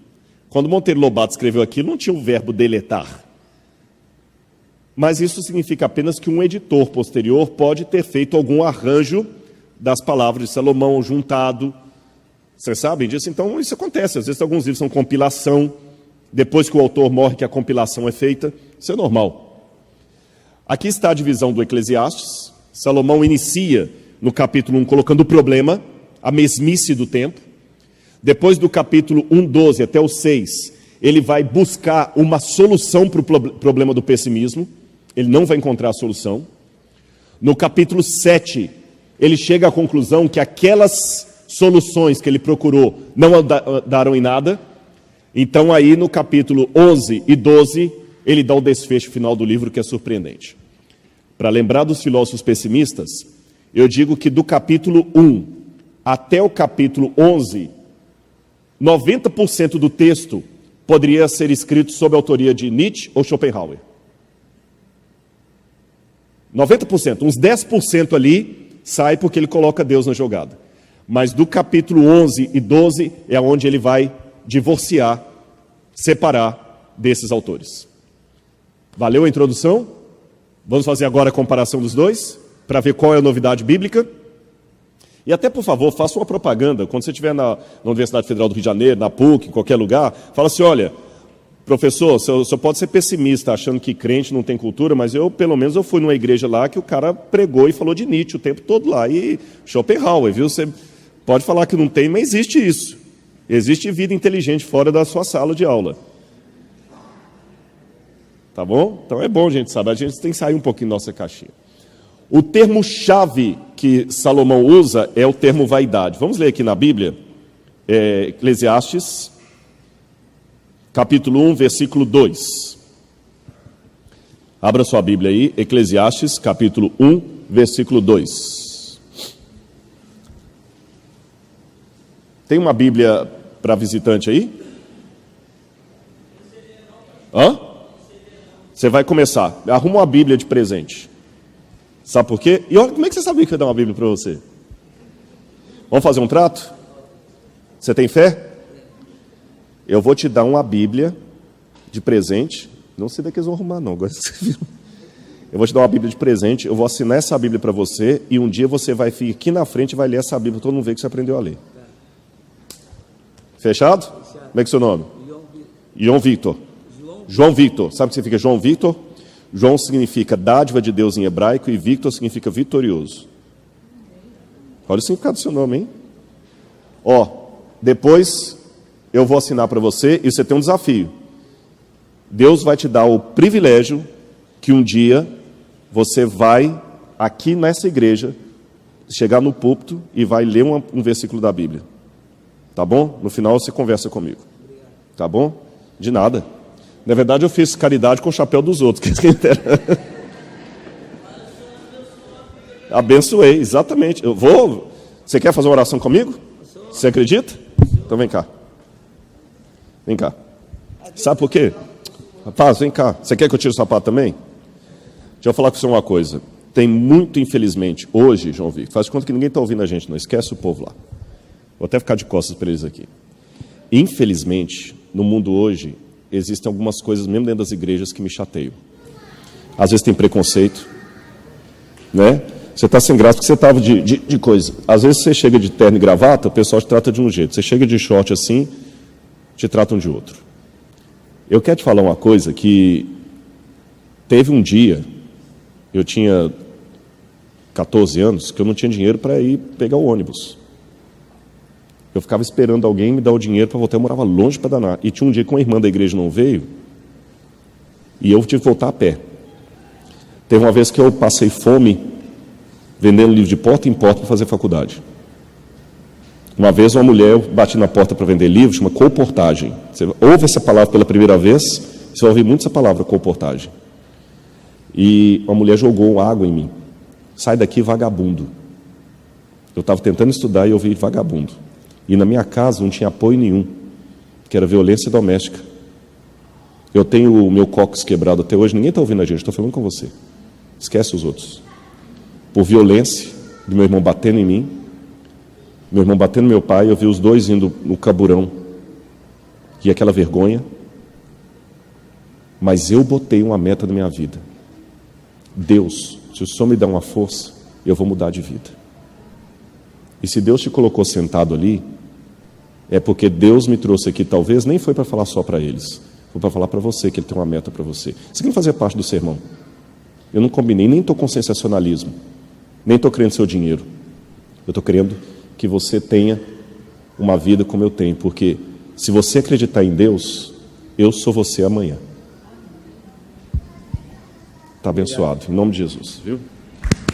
Quando Monteiro Lobato escreveu aquilo, não tinha o verbo deletar. Mas isso significa apenas que um editor posterior pode ter feito algum arranjo das palavras de Salomão, juntado. Vocês sabem disso? Então isso acontece. Às vezes alguns livros são compilação, depois que o autor morre que a compilação é feita. Isso é normal. Aqui está a divisão do Eclesiastes. Salomão inicia no capítulo 1 colocando o problema, a mesmice do tempo. Depois do capítulo 1:12 até o 6, ele vai buscar uma solução para o problema do pessimismo. Ele não vai encontrar a solução. No capítulo 7, ele chega à conclusão que aquelas soluções que ele procurou não daram em nada. Então aí no capítulo 11 e 12, ele dá o desfecho final do livro, que é surpreendente. Para lembrar dos filósofos pessimistas, eu digo que do capítulo 1 até o capítulo 11, 90% do texto poderia ser escrito sob a autoria de Nietzsche ou Schopenhauer. 90%, uns 10% ali sai porque ele coloca Deus na jogada. Mas do capítulo 11 e 12 é onde ele vai divorciar, separar desses autores. Valeu a introdução? Vamos fazer agora a comparação dos dois, para ver qual é a novidade bíblica. E até, por favor, faça uma propaganda. Quando você estiver na Universidade Federal do Rio de Janeiro, na PUC, em qualquer lugar, fala assim, olha, professor, o senhor pode ser pessimista, achando que crente não tem cultura, mas pelo menos eu fui numa igreja lá que o cara pregou e falou de Nietzsche o tempo todo lá. E Schopenhauer, viu? Você pode falar que não tem, mas existe isso. Existe vida inteligente fora da sua sala de aula. Tá bom? Então é bom, gente, sabe? A gente tem que sair um pouquinho da nossa caixinha. O termo-chave que Salomão usa é o termo vaidade. Vamos ler aqui na Bíblia, Eclesiastes, capítulo 1, versículo 2. Abra sua Bíblia aí, Eclesiastes, capítulo 1, versículo 2. Tem uma Bíblia para visitante aí? Hã? Você vai começar. Arruma uma Bíblia de presente. Sabe por quê? E olha, como é que você sabia que eu ia dar uma Bíblia para você? Vamos fazer um trato? Você tem fé? Eu vou te dar uma Bíblia de presente. Não sei daqui eles vão arrumar, não. Agora você viu. Eu vou te dar uma Bíblia de presente. Eu vou assinar essa Bíblia para você. E um dia você vai ficar aqui na frente e vai ler essa Bíblia para todo mundo ver que você aprendeu a ler. Fechado? Como é que é o seu nome? João Victor. João Victor. Sabe o que significa João Victor? João significa dádiva de Deus em hebraico e Victor significa vitorioso. Olha o significado do seu nome, hein? Depois eu vou assinar para você e você tem um desafio. Deus vai te dar o privilégio que um dia você vai, aqui nessa igreja, chegar no púlpito e vai ler um versículo da Bíblia. Tá bom? No final você conversa comigo. Tá bom? De nada. Na verdade, eu fiz caridade com o chapéu dos outros. Abençoei, exatamente. Eu vou. Você quer fazer uma oração comigo? Você acredita? Então vem cá. Vem cá. Sabe por quê? Rapaz, vem cá. Você quer que eu tire o sapato também? Deixa eu falar com você uma coisa. Tem muito, infelizmente, hoje, João Victor, faz de conta que ninguém está ouvindo a gente, não esquece o povo lá. Vou até ficar de costas para eles aqui. Infelizmente, no mundo hoje, existem algumas coisas, mesmo dentro das igrejas, que me chateiam. Às vezes tem preconceito, né? Você está sem graça porque você estava de coisa. Às vezes você chega de terno e gravata, o pessoal te trata de um jeito. Você chega de short assim, te tratam de outro. Eu quero te falar uma coisa, que teve um dia, eu tinha 14 anos, que eu não tinha dinheiro para ir pegar o ônibus. Eu ficava esperando alguém me dar o dinheiro para voltar, eu morava longe para danar. E tinha um dia que uma irmã da igreja não veio, e eu tive que voltar a pé. Teve uma vez que eu passei fome, vendendo livro de porta em porta para fazer faculdade. Uma vez uma mulher, eu bati na porta para vender livro, chama colportagem. Você ouve essa palavra pela primeira vez, você vai ouvir muito essa palavra, colportagem. E uma mulher jogou água em mim. Sai daqui, vagabundo. Eu estava tentando estudar e eu ouvi vagabundo. E na minha casa não tinha apoio nenhum, que era violência doméstica. Eu tenho o meu cóccix quebrado até hoje, ninguém está ouvindo a gente, estou falando com você. Esquece os outros. Por violência, do meu irmão batendo em mim, meu irmão batendo no meu pai, eu vi os dois indo no caburão. E aquela vergonha. Mas eu botei uma meta na minha vida. Deus, se o Senhor me dá uma força, eu vou mudar de vida. E se Deus te colocou sentado ali, é porque Deus me trouxe aqui, talvez nem foi para falar só para eles, foi para falar para você que Ele tem uma meta para você. Isso aqui não fazia parte do sermão. Eu não combinei, nem estou com sensacionalismo, nem estou querendo seu dinheiro. Eu estou querendo que você tenha uma vida como eu tenho, porque se você acreditar em Deus, eu sou você amanhã. Está abençoado, em nome de Jesus, viu?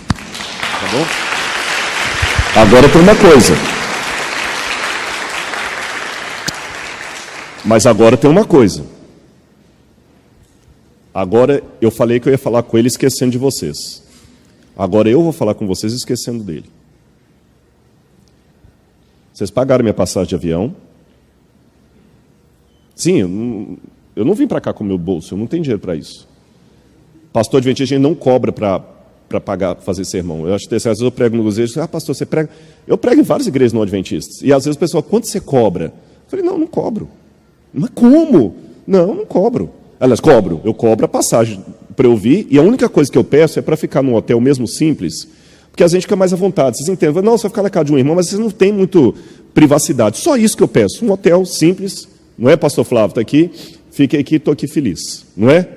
Tá bom? Agora tem uma coisa. Mas agora tem uma coisa. Agora eu falei que eu ia falar com ele esquecendo de vocês. Agora eu vou falar com vocês esquecendo dele. Vocês pagaram minha passagem de avião. Sim, eu não vim para cá com o meu bolso, eu não tenho dinheiro para isso. Pastor adventista, a gente não cobra para pagar, fazer sermão. Eu acho que às vezes eu prego no igreja, pastor, você prega? Eu prego em várias igrejas não adventistas. E às vezes o pessoal, quanto você cobra? Eu falei, não cobro. Mas como? Não cobro. Aliás, cobro. Eu cobro a passagem para eu vir, e a única coisa que eu peço é para ficar num hotel mesmo simples, porque a gente fica mais à vontade. Vocês entendem? Não, você vai ficar na casa de um irmão, mas vocês não têm muito privacidade. Só isso que eu peço. Um hotel simples, não é, pastor Flávio? Está aqui, fiquei aqui, estou aqui feliz. Não é?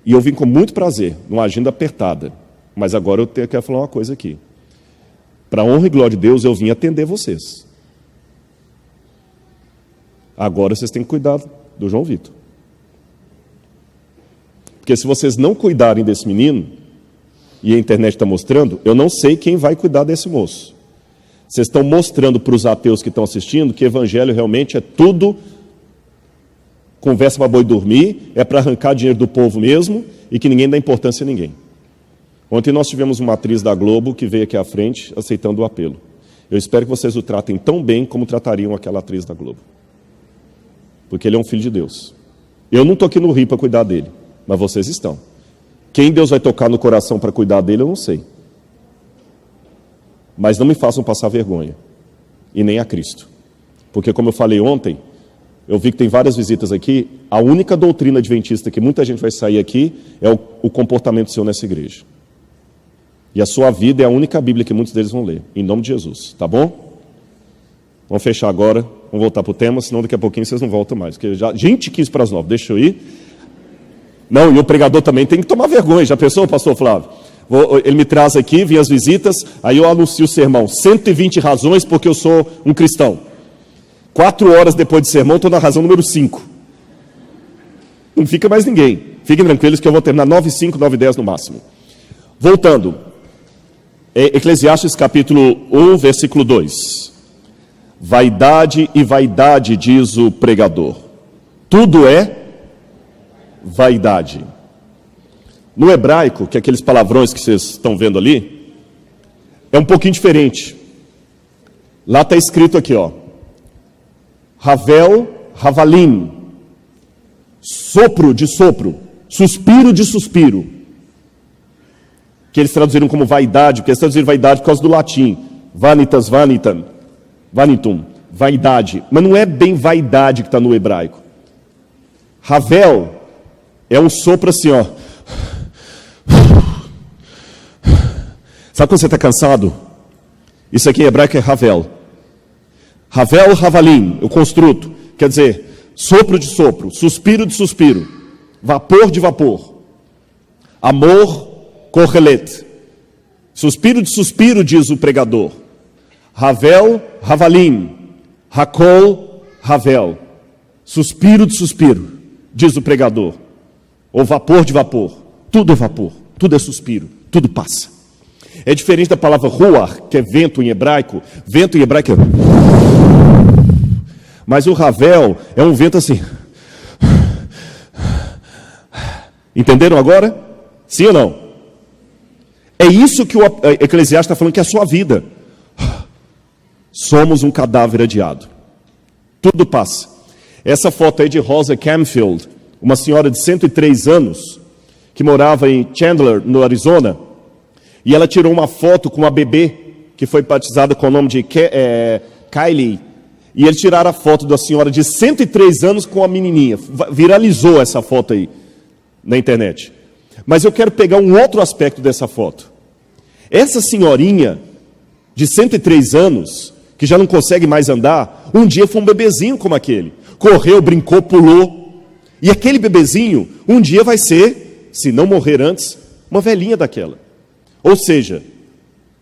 E eu vim com muito prazer, numa agenda apertada. Mas agora eu quero falar uma coisa aqui. Para a honra e glória de Deus, eu vim atender vocês. Agora vocês têm que cuidar do João Vitor. Porque se vocês não cuidarem desse menino, e a internet está mostrando, eu não sei quem vai cuidar desse moço. Vocês estão mostrando para os ateus que estão assistindo que evangelho realmente é tudo conversa para boi dormir, é para arrancar dinheiro do povo mesmo e que ninguém dá importância a ninguém. Ontem nós tivemos uma atriz da Globo que veio aqui à frente aceitando o apelo. Eu espero que vocês o tratem tão bem como tratariam aquela atriz da Globo. Porque ele é um filho de Deus. Eu não estou aqui no Rio para cuidar dele, mas vocês estão. Quem Deus vai tocar no coração para cuidar dele, eu não sei. Mas não me façam passar vergonha. E nem a Cristo. Porque, como eu falei ontem, eu vi que tem várias visitas aqui, a única doutrina adventista que muita gente vai sair aqui é o comportamento seu nessa igreja. E a sua vida é a única Bíblia que muitos deles vão ler. Em nome de Jesus. Tá bom? Vamos fechar agora. Vamos voltar para o tema, senão daqui a pouquinho vocês não voltam mais. Porque já, gente, 15 para as 9. Deixa eu ir. Não, e o pregador também tem que tomar vergonha. Já pensou, pastor Flávio? Ele me traz aqui, vem as visitas, aí eu anuncio o sermão. 120 razões porque eu sou um cristão. 4 horas depois de sermão, estou na razão número 5. Não fica mais ninguém. Fiquem tranquilos que eu vou terminar 9:05, 9:10 no máximo. Voltando. Eclesiastes capítulo 1, versículo 2. Vaidade e vaidade, diz o pregador. Tudo é vaidade. No hebraico, que é aqueles palavrões que vocês estão vendo ali, é um pouquinho diferente. Lá está escrito aqui, ó. Havel, Havalim. Sopro de sopro. Suspiro de suspiro. Que eles traduziram como vaidade, porque eles traduziram vaidade por causa do latim. Vanitas, vanitam. Vanitum. Vaidade. Mas não é bem vaidade que está no hebraico. Havel é um sopro assim, ó. Sabe quando você está cansado? Isso aqui em hebraico é Havel. Havel, Havalim, o construto. Quer dizer, sopro de sopro, suspiro de suspiro, vapor de vapor. Amor, correlet. Suspiro de suspiro, diz o pregador. Ravel, ravalim. Hakol, ravel. Suspiro de suspiro, diz o pregador. Ou vapor de vapor. Tudo é vapor, tudo é suspiro, tudo passa. É diferente da palavra ruach, que é vento em hebraico. Vento em hebraico é... Mas o ravel é um vento assim. Entenderam agora? Sim ou não? É isso que o Eclesiastes está falando que é a sua vida. Somos um cadáver adiado. Tudo passa. Essa foto aí de Rosa Camfield, uma senhora de 103 anos, que morava em Chandler, no Arizona, e ela tirou uma foto com uma bebê, que foi batizada com o nome de Kylie, e eles tiraram a foto da senhora de 103 anos com a menininha. Viralizou essa foto aí na internet. Mas eu quero pegar um outro aspecto dessa foto. Essa senhorinha de 103 anos, que já não consegue mais andar, um dia foi um bebezinho como aquele. Correu, brincou, pulou. E aquele bebezinho, um dia vai ser, se não morrer antes, uma velhinha daquela. Ou seja,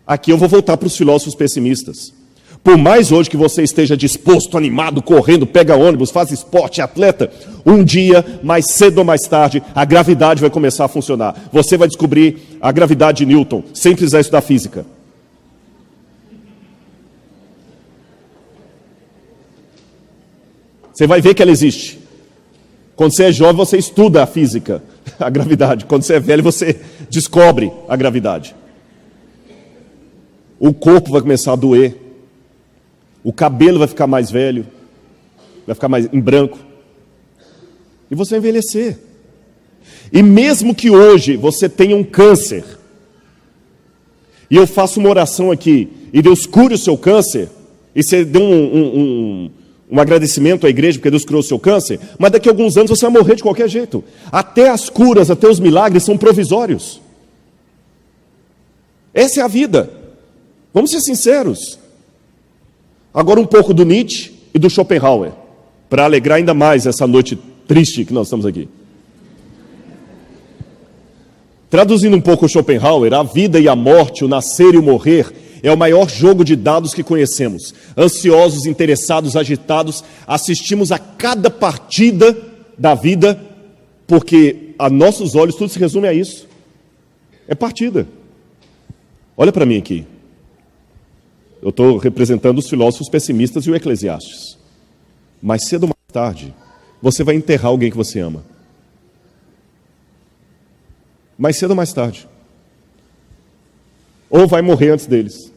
aqui eu vou voltar para os filósofos pessimistas. Por mais hoje que você esteja disposto, animado, correndo, pega ônibus, faz esporte, atleta, um dia, mais cedo ou mais tarde, a gravidade vai começar a funcionar. Você vai descobrir a gravidade de Newton, sem precisar estudar física. Você vai ver que ela existe. Quando você é jovem, você estuda a física, a gravidade. Quando você é velho, você descobre a gravidade. O corpo vai começar a doer. O cabelo vai ficar mais velho. Vai ficar mais em branco. E você vai envelhecer. E mesmo que hoje você tenha um câncer, e eu faço uma oração aqui, e Deus cure o seu câncer, e você dê um agradecimento à igreja porque Deus curou o seu câncer, mas daqui a alguns anos você vai morrer de qualquer jeito. Até as curas, até os milagres são provisórios. Essa é a vida. Vamos ser sinceros. Agora um pouco do Nietzsche e do Schopenhauer, para alegrar ainda mais essa noite triste que nós estamos aqui. Traduzindo um pouco o Schopenhauer, a vida e a morte, o nascer e o morrer, é o maior jogo de dados que conhecemos. Ansiosos, interessados, agitados, assistimos a cada partida da vida, porque a nossos olhos tudo se resume a isso. É partida. Olha para mim aqui. Eu estou representando os filósofos pessimistas e o Eclesiastes. Mais cedo ou mais tarde, você vai enterrar alguém que você ama. Mais cedo ou mais tarde. Ou vai morrer antes deles.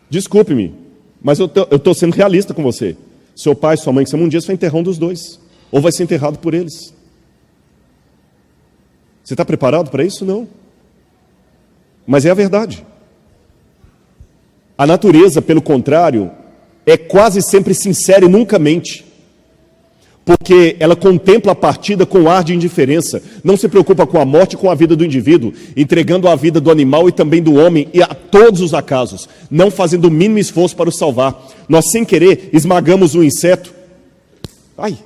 Desculpe-me, mas eu estou sendo realista com você. Seu pai, sua mãe, que você um dia, você vai enterrar um dos dois. Ou vai ser enterrado por eles. Você está preparado para isso? Não. Mas é a verdade. A natureza, pelo contrário, é quase sempre sincera e nunca mente. Porque ela contempla a partida com ar de indiferença. Não se preocupa com a morte e com a vida do indivíduo, entregando a vida do animal e também do homem, e a todos os acasos, não fazendo o mínimo esforço para o salvar. Nós, sem querer, esmagamos um inseto. Ai!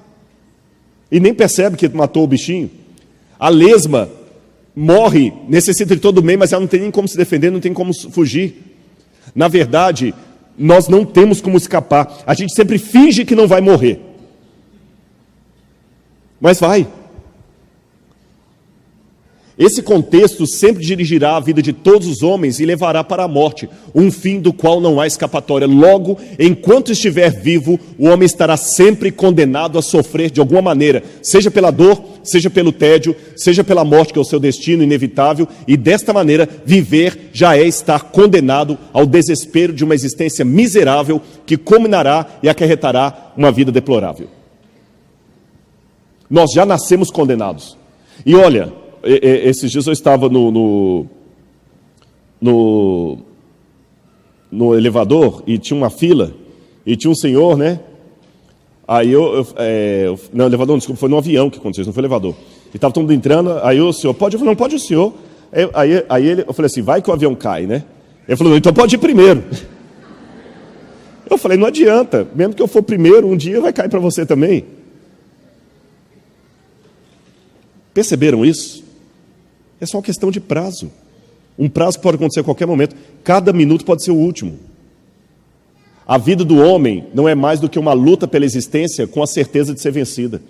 E nem percebe que matou o bichinho. A lesma morre, necessita de todo o meio, mas ela não tem nem como se defender, não tem como fugir. Na verdade, nós não temos como escapar. A gente sempre finge que não vai morrer. Mas vai. Esse contexto sempre dirigirá a vida de todos os homens e levará para a morte, um fim do qual não há escapatória. Logo, enquanto estiver vivo, o homem estará sempre condenado a sofrer de alguma maneira, seja pela dor, seja pelo tédio, seja pela morte, que é o seu destino inevitável, e desta maneira, viver já é estar condenado ao desespero de uma existência miserável que culminará e acarretará uma vida deplorável. Nós já nascemos condenados. E olha, esses dias eu estava no elevador e tinha uma fila, e tinha um senhor, né? Aí não, elevador, desculpa, foi no avião que aconteceu, não foi elevador. E estava todo mundo entrando, aí o senhor, pode? Eu falei, não, pode o senhor. Eu falei assim, vai que o avião cai, né? Ele falou, não, então pode ir primeiro. Eu falei, não adianta, mesmo que eu for primeiro, um dia vai cair para você também. Perceberam isso? É só uma questão de prazo. Um prazo que pode acontecer a qualquer momento. Cada minuto pode ser o último. A vida do homem não é mais do que uma luta pela existência com a certeza de ser vencida.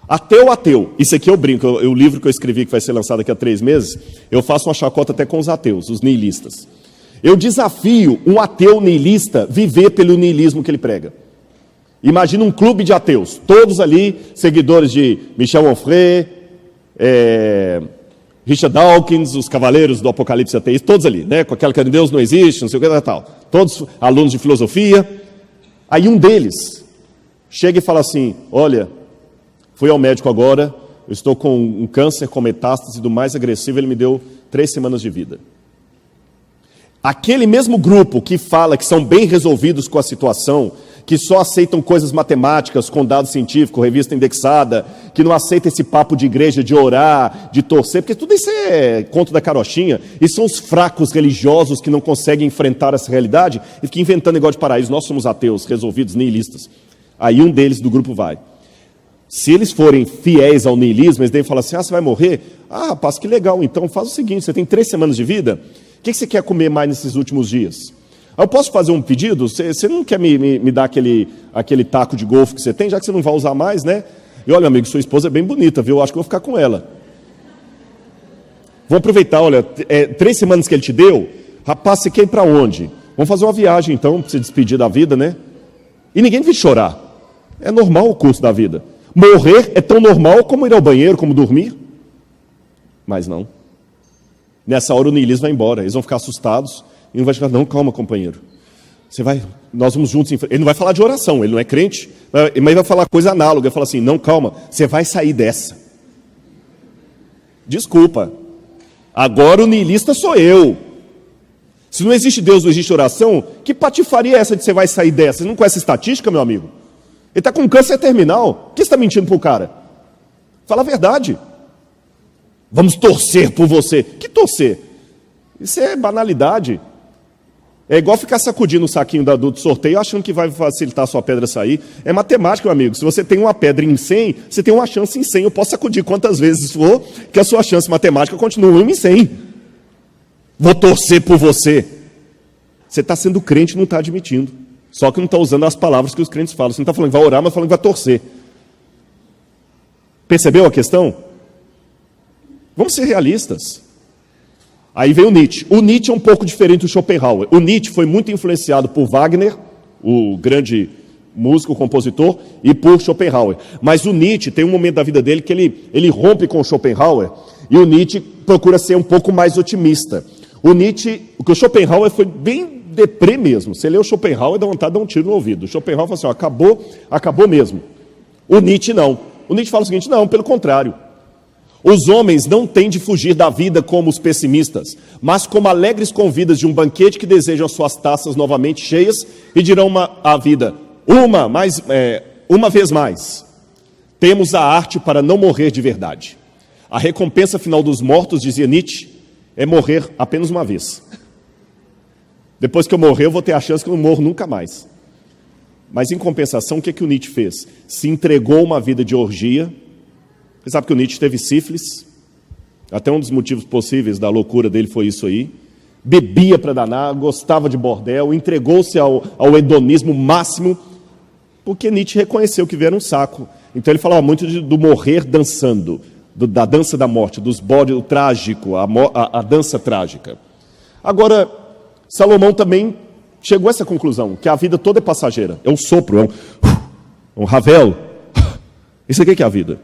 Ateu, ateu. Isso aqui eu brinco. O livro que eu escrevi, que vai ser lançado daqui a 3 meses, eu faço uma chacota até com os ateus, os niilistas. Eu desafio um ateu niilista viver pelo niilismo que ele prega. Imagina um clube de ateus, todos ali, seguidores de Michel Onfray, Richard Dawkins, os cavaleiros do Apocalipse ateísta, todos ali, né? Com aquela que Deus não existe, não sei o que, tal. Todos alunos de filosofia. Aí um deles chega e fala assim: olha, fui ao médico agora, eu estou com um câncer com metástase do mais agressivo, ele me deu 3 semanas de vida. Aquele mesmo grupo que fala que são bem resolvidos com a situação, que só aceitam coisas matemáticas com dado científico, revista indexada, que não aceita esse papo de igreja, de orar, de torcer, porque tudo isso é conto da carochinha, e são os fracos religiosos que não conseguem enfrentar essa realidade e ficam inventando negócio de paraíso. Nós somos ateus, resolvidos, niilistas. Aí um deles do grupo vai. Se eles forem fiéis ao niilismo, eles devem falar assim: você vai morrer? Ah, rapaz, que legal, então faz o seguinte, você tem 3 semanas de vida, o que você quer comer mais nesses últimos dias? Eu posso fazer um pedido? Você não quer me dar aquele taco de golfe que você tem, já que você não vai usar mais, né? E olha, amigo, sua esposa é bem bonita, viu? Eu acho que eu vou ficar com ela. Vamos aproveitar, olha, 3 semanas que ele te deu, rapaz, você quer ir para onde? Vamos fazer uma viagem então, para se despedir da vida, né? E ninguém vai chorar. É normal o curso da vida. Morrer é tão normal como ir ao banheiro, como dormir. Mas não. Nessa hora o niilismo vai embora, eles vão ficar assustados. E não vai chegar: não, calma, companheiro. Nós vamos juntos. Ele não vai falar de oração, ele não é crente, mas vai falar coisa análoga. Ele fala assim: não, calma, você vai sair dessa. Desculpa. Agora o niilista sou eu. Se não existe Deus, não existe oração, que patifaria é essa de você vai sair dessa? Você não conhece estatística, meu amigo? Ele está com câncer terminal. Por que você está mentindo para o cara? Fala a verdade. Vamos torcer por você. Que torcer? Isso é banalidade. É igual ficar sacudindo o saquinho do sorteio achando que vai facilitar a sua pedra sair. É matemática, meu amigo. Se você tem uma pedra em 100, você tem uma chance em 100. Eu posso sacudir quantas vezes for, que a sua chance matemática continua 1 em 100. Vou torcer por você. Você está sendo crente e não está admitindo. Só que não está usando as palavras que os crentes falam. Você não está falando que vai orar, mas falando que vai torcer. Percebeu a questão? Vamos ser realistas. Aí vem o Nietzsche. O Nietzsche é um pouco diferente do Schopenhauer. O Nietzsche foi muito influenciado por Wagner, o grande músico, compositor, e por Schopenhauer. Mas o Nietzsche tem um momento da vida dele que ele rompe com o Schopenhauer, e o Nietzsche procura ser um pouco mais otimista. Porque o Schopenhauer foi bem deprê mesmo. Você lê o Schopenhauer, dá vontade de dar um tiro no ouvido. O Schopenhauer fala assim: acabou mesmo. O Nietzsche não. O Nietzsche fala o seguinte: não, pelo contrário. Os homens não têm de fugir da vida como os pessimistas, mas como alegres convidas de um banquete que desejam suas taças novamente cheias e dirão à vida: uma vez mais, temos a arte para não morrer de verdade. A recompensa final dos mortos, dizia Nietzsche, é morrer apenas uma vez. Depois que eu morrer, eu vou ter a chance que eu não morro nunca mais. Mas em compensação, o que o Nietzsche fez? Se entregou uma vida de orgia. Você sabe que o Nietzsche teve sífilis? Até um dos motivos possíveis da loucura dele foi isso aí. Bebia para danar, gostava de bordel, entregou-se ao hedonismo máximo, porque Nietzsche reconheceu que era um saco. Então ele falava muito do morrer dançando, da dança da morte, dos bodes, o trágico, a dança trágica. Agora, Salomão também chegou a essa conclusão, que a vida toda é passageira. É um sopro, é um Ravel. Isso aqui que é a vida.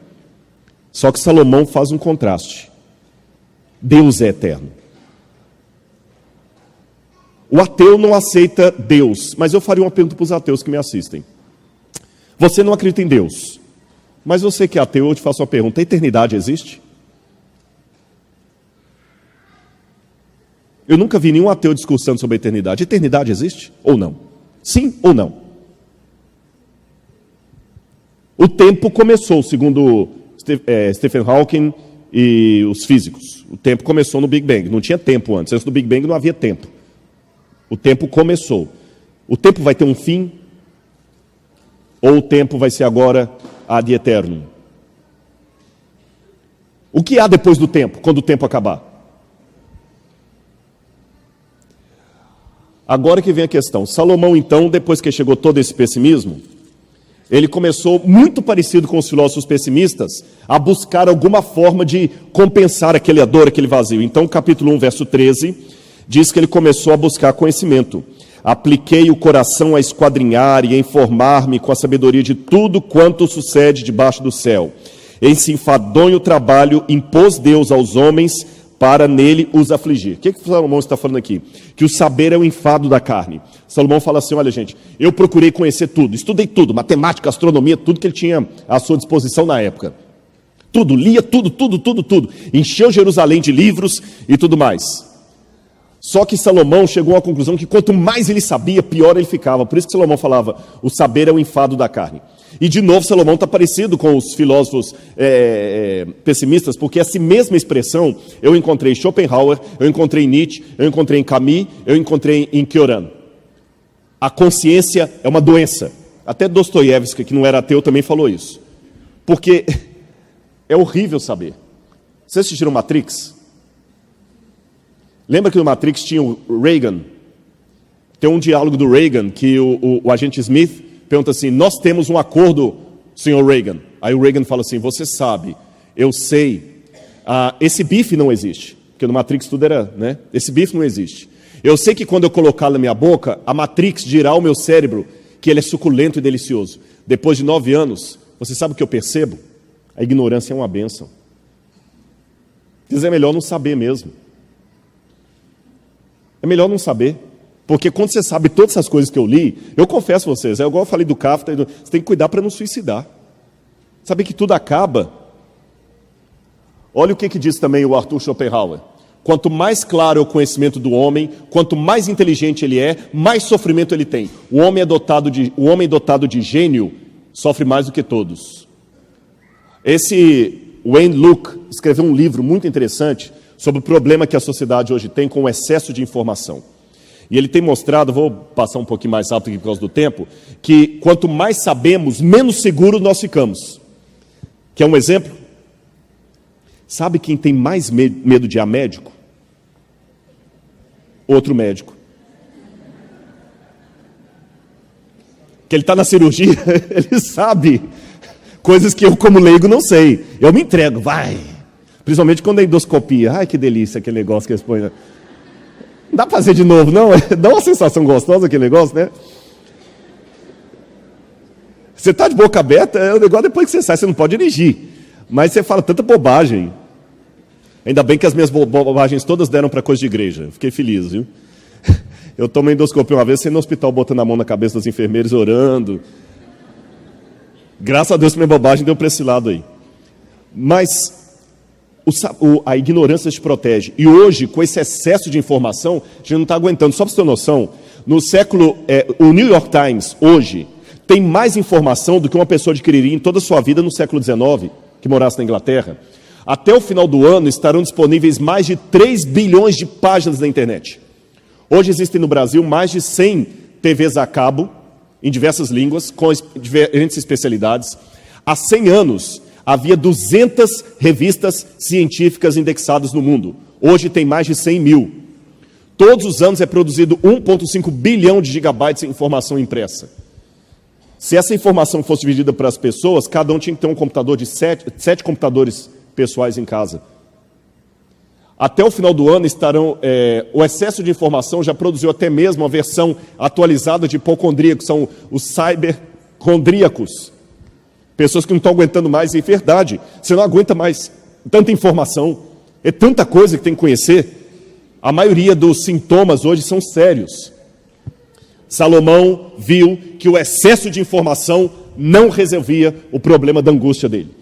Só que Salomão faz um contraste. Deus é eterno. O ateu não aceita Deus, mas eu faria uma pergunta para os ateus que me assistem. Você não acredita em Deus, mas você que é ateu, eu te faço uma pergunta: a eternidade existe? Eu nunca vi nenhum ateu discursando sobre a eternidade. A eternidade existe ou não? Sim ou não? O tempo começou, segundo Stephen Hawking e os físicos. O tempo começou no Big Bang. Não tinha tempo antes. Antes do Big Bang não havia tempo. O tempo começou. O tempo vai ter um fim? Ou o tempo vai ser agora ad eternum? O que há depois do tempo, quando o tempo acabar? Agora que vem a questão. Salomão, então, depois que chegou todo esse pessimismo, ele começou, muito parecido com os filósofos pessimistas, a buscar alguma forma de compensar aquela dor, aquele vazio. Então, capítulo 1, verso 13, diz que ele começou a buscar conhecimento. Apliquei o coração a esquadrinhar e a informar-me com a sabedoria de tudo quanto sucede debaixo do céu. Em se enfadonho trabalho, impôs Deus aos homens para nele os afligir. O que Salomão está falando aqui? Que o saber é o enfado da carne. Salomão fala assim, olha gente, eu procurei conhecer tudo, estudei tudo, matemática, astronomia, tudo que ele tinha à sua disposição na época. Tudo, lia tudo. Encheu Jerusalém de livros e tudo mais. Só que Salomão chegou à conclusão que quanto mais ele sabia, pior ele ficava. Por isso que Salomão falava, o saber é o enfado da carne. E de novo Salomão está parecido com os filósofos pessimistas, porque essa mesma expressão eu encontrei em Schopenhauer, eu encontrei em Nietzsche, eu encontrei em Camus, eu encontrei em Cioran. A consciência é uma doença. Até Dostoiévski, que não era ateu, também falou isso. Porque é horrível saber. Vocês assistiram Matrix? Lembra que no Matrix tinha o Reagan? Tem um diálogo do Reagan que o agente Smith pergunta assim, nós temos um acordo, senhor Reagan. Aí o Reagan fala assim, você sabe, eu sei, esse bife não existe. Porque no Matrix tudo era, né? Esse bife não existe. Eu sei que quando eu colocá-lo na minha boca, a Matrix dirá ao meu cérebro que ele é suculento e delicioso. Depois de 9 anos, você sabe o que eu percebo? A ignorância é uma bênção. Diz, é melhor não saber mesmo. É melhor não saber. Porque quando você sabe todas essas coisas que eu li, eu confesso a vocês, é igual eu falei do Kafka, você tem que cuidar para não suicidar. Saber que tudo acaba. Olha o que diz também o Arthur Schopenhauer. Quanto mais claro é o conhecimento do homem, quanto mais inteligente ele é, mais sofrimento ele tem. O homem dotado de gênio sofre mais do que todos. Esse Wayne Luke escreveu um livro muito interessante sobre o problema que a sociedade hoje tem com o excesso de informação. E ele tem mostrado, vou passar um pouquinho mais rápido aqui por causa do tempo, que quanto mais sabemos, menos seguros nós ficamos. Quer um exemplo? Sabe quem tem mais medo de ir a médico? Outro médico. Que ele está na cirurgia, ele sabe coisas que eu, como leigo, não sei. Eu me entrego, vai. Principalmente quando é endoscopia. Ai, que delícia aquele negócio que eles põem. Não dá para fazer de novo, não? Dá uma sensação gostosa aquele negócio, né? Você está de boca aberta, é o negócio depois que você sai, você não pode dirigir. Mas você fala tanta bobagem. Ainda bem que as minhas bobagens todas deram para coisa de igreja. Eu fiquei feliz, viu? Eu tomei endoscopia uma vez, saí no hospital botando a mão na cabeça dos enfermeiros, orando. Graças a Deus, minha bobagem deu para esse lado aí. Mas a ignorância te protege. E hoje, com esse excesso de informação, a gente não está aguentando. Só para você ter noção, no século... o New York Times, hoje, tem mais informação do que uma pessoa adquiriria em toda a sua vida no século XIX, que morasse na Inglaterra. Até o final do ano estarão disponíveis mais de 3 bilhões de páginas na internet. Hoje existem no Brasil mais de 100 TVs a cabo, em diversas línguas, com diferentes especialidades. Há 100 anos, havia 200 revistas científicas indexadas no mundo. Hoje tem mais de 100 mil. Todos os anos é produzido 1,5 bilhão de gigabytes de informação impressa. Se essa informação fosse dividida para as pessoas, cada um tinha que ter um computador de 7 computadores pessoais em casa. Até o final do ano estarão... o excesso de informação já produziu até mesmo a versão atualizada de hipocondríacos, são os cybercondríacos. Pessoas que não estão aguentando mais, e é verdade, você não aguenta mais tanta informação, é tanta coisa que tem que conhecer. A maioria dos sintomas hoje são sérios. Salomão viu que o excesso de informação não resolvia o problema da angústia dele.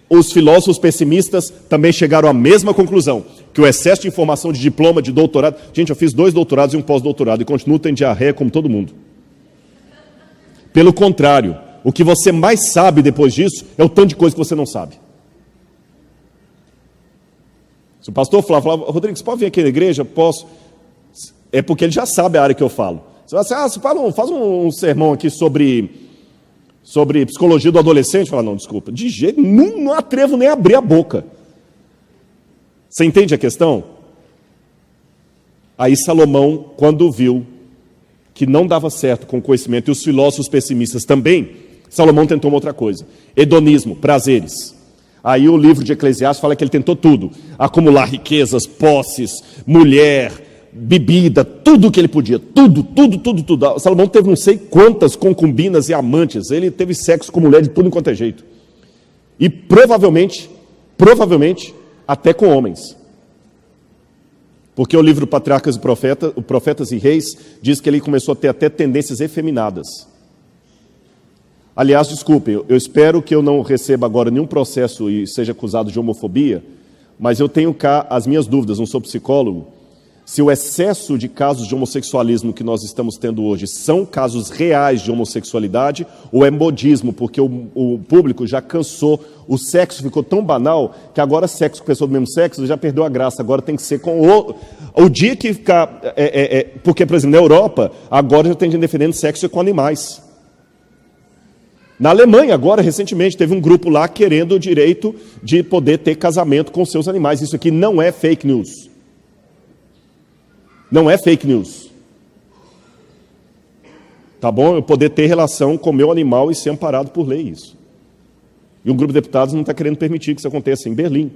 Os filósofos pessimistas também chegaram à mesma conclusão, que o excesso de informação, de diploma, de doutorado... Gente, eu fiz 2 doutorados e um pós-doutorado e continuo tendo diarreia como todo mundo. Pelo contrário, o que você mais sabe depois disso é o tanto de coisa que você não sabe. Se o pastor falava, Rodrigo, você pode vir aqui na igreja? Posso. É porque ele já sabe a área que eu falo. Você vai assim, faz um sermão aqui sobre psicologia do adolescente. Fala, não, desculpa, de jeito nenhum, não atrevo nem a abrir a boca. Você entende a questão? Aí Salomão, quando viu que não dava certo com o conhecimento, e os filósofos pessimistas também, Salomão tentou uma outra coisa: hedonismo, prazeres. Aí o livro de Eclesiastes fala que ele tentou tudo: acumular riquezas, posses, mulher, bebida, tudo que ele podia, tudo. Salomão teve não sei quantas concubinas e amantes, ele teve sexo com mulher de tudo enquanto é jeito. E provavelmente, até com homens. Porque o livro Patriarcas e Profetas e Reis diz que ele começou a ter até tendências efeminadas. Aliás, desculpe, eu espero que eu não receba agora nenhum processo e seja acusado de homofobia, mas eu tenho cá as minhas dúvidas, não sou psicólogo, se o excesso de casos de homossexualismo que nós estamos tendo hoje são casos reais de homossexualidade ou é modismo, porque o público já cansou, o sexo ficou tão banal que agora sexo com pessoa do mesmo sexo já perdeu a graça, agora tem que ser com o dia que ficar... porque, por exemplo, na Europa, agora já tem gente defendendo sexo com animais. Na Alemanha, agora, recentemente, teve um grupo lá querendo o direito de poder ter casamento com seus animais. Isso aqui não é fake news. Não é fake news. Tá bom? Eu poder ter relação com o meu animal e ser amparado por lei, isso. E um grupo de deputados não está querendo permitir que isso aconteça em Berlim.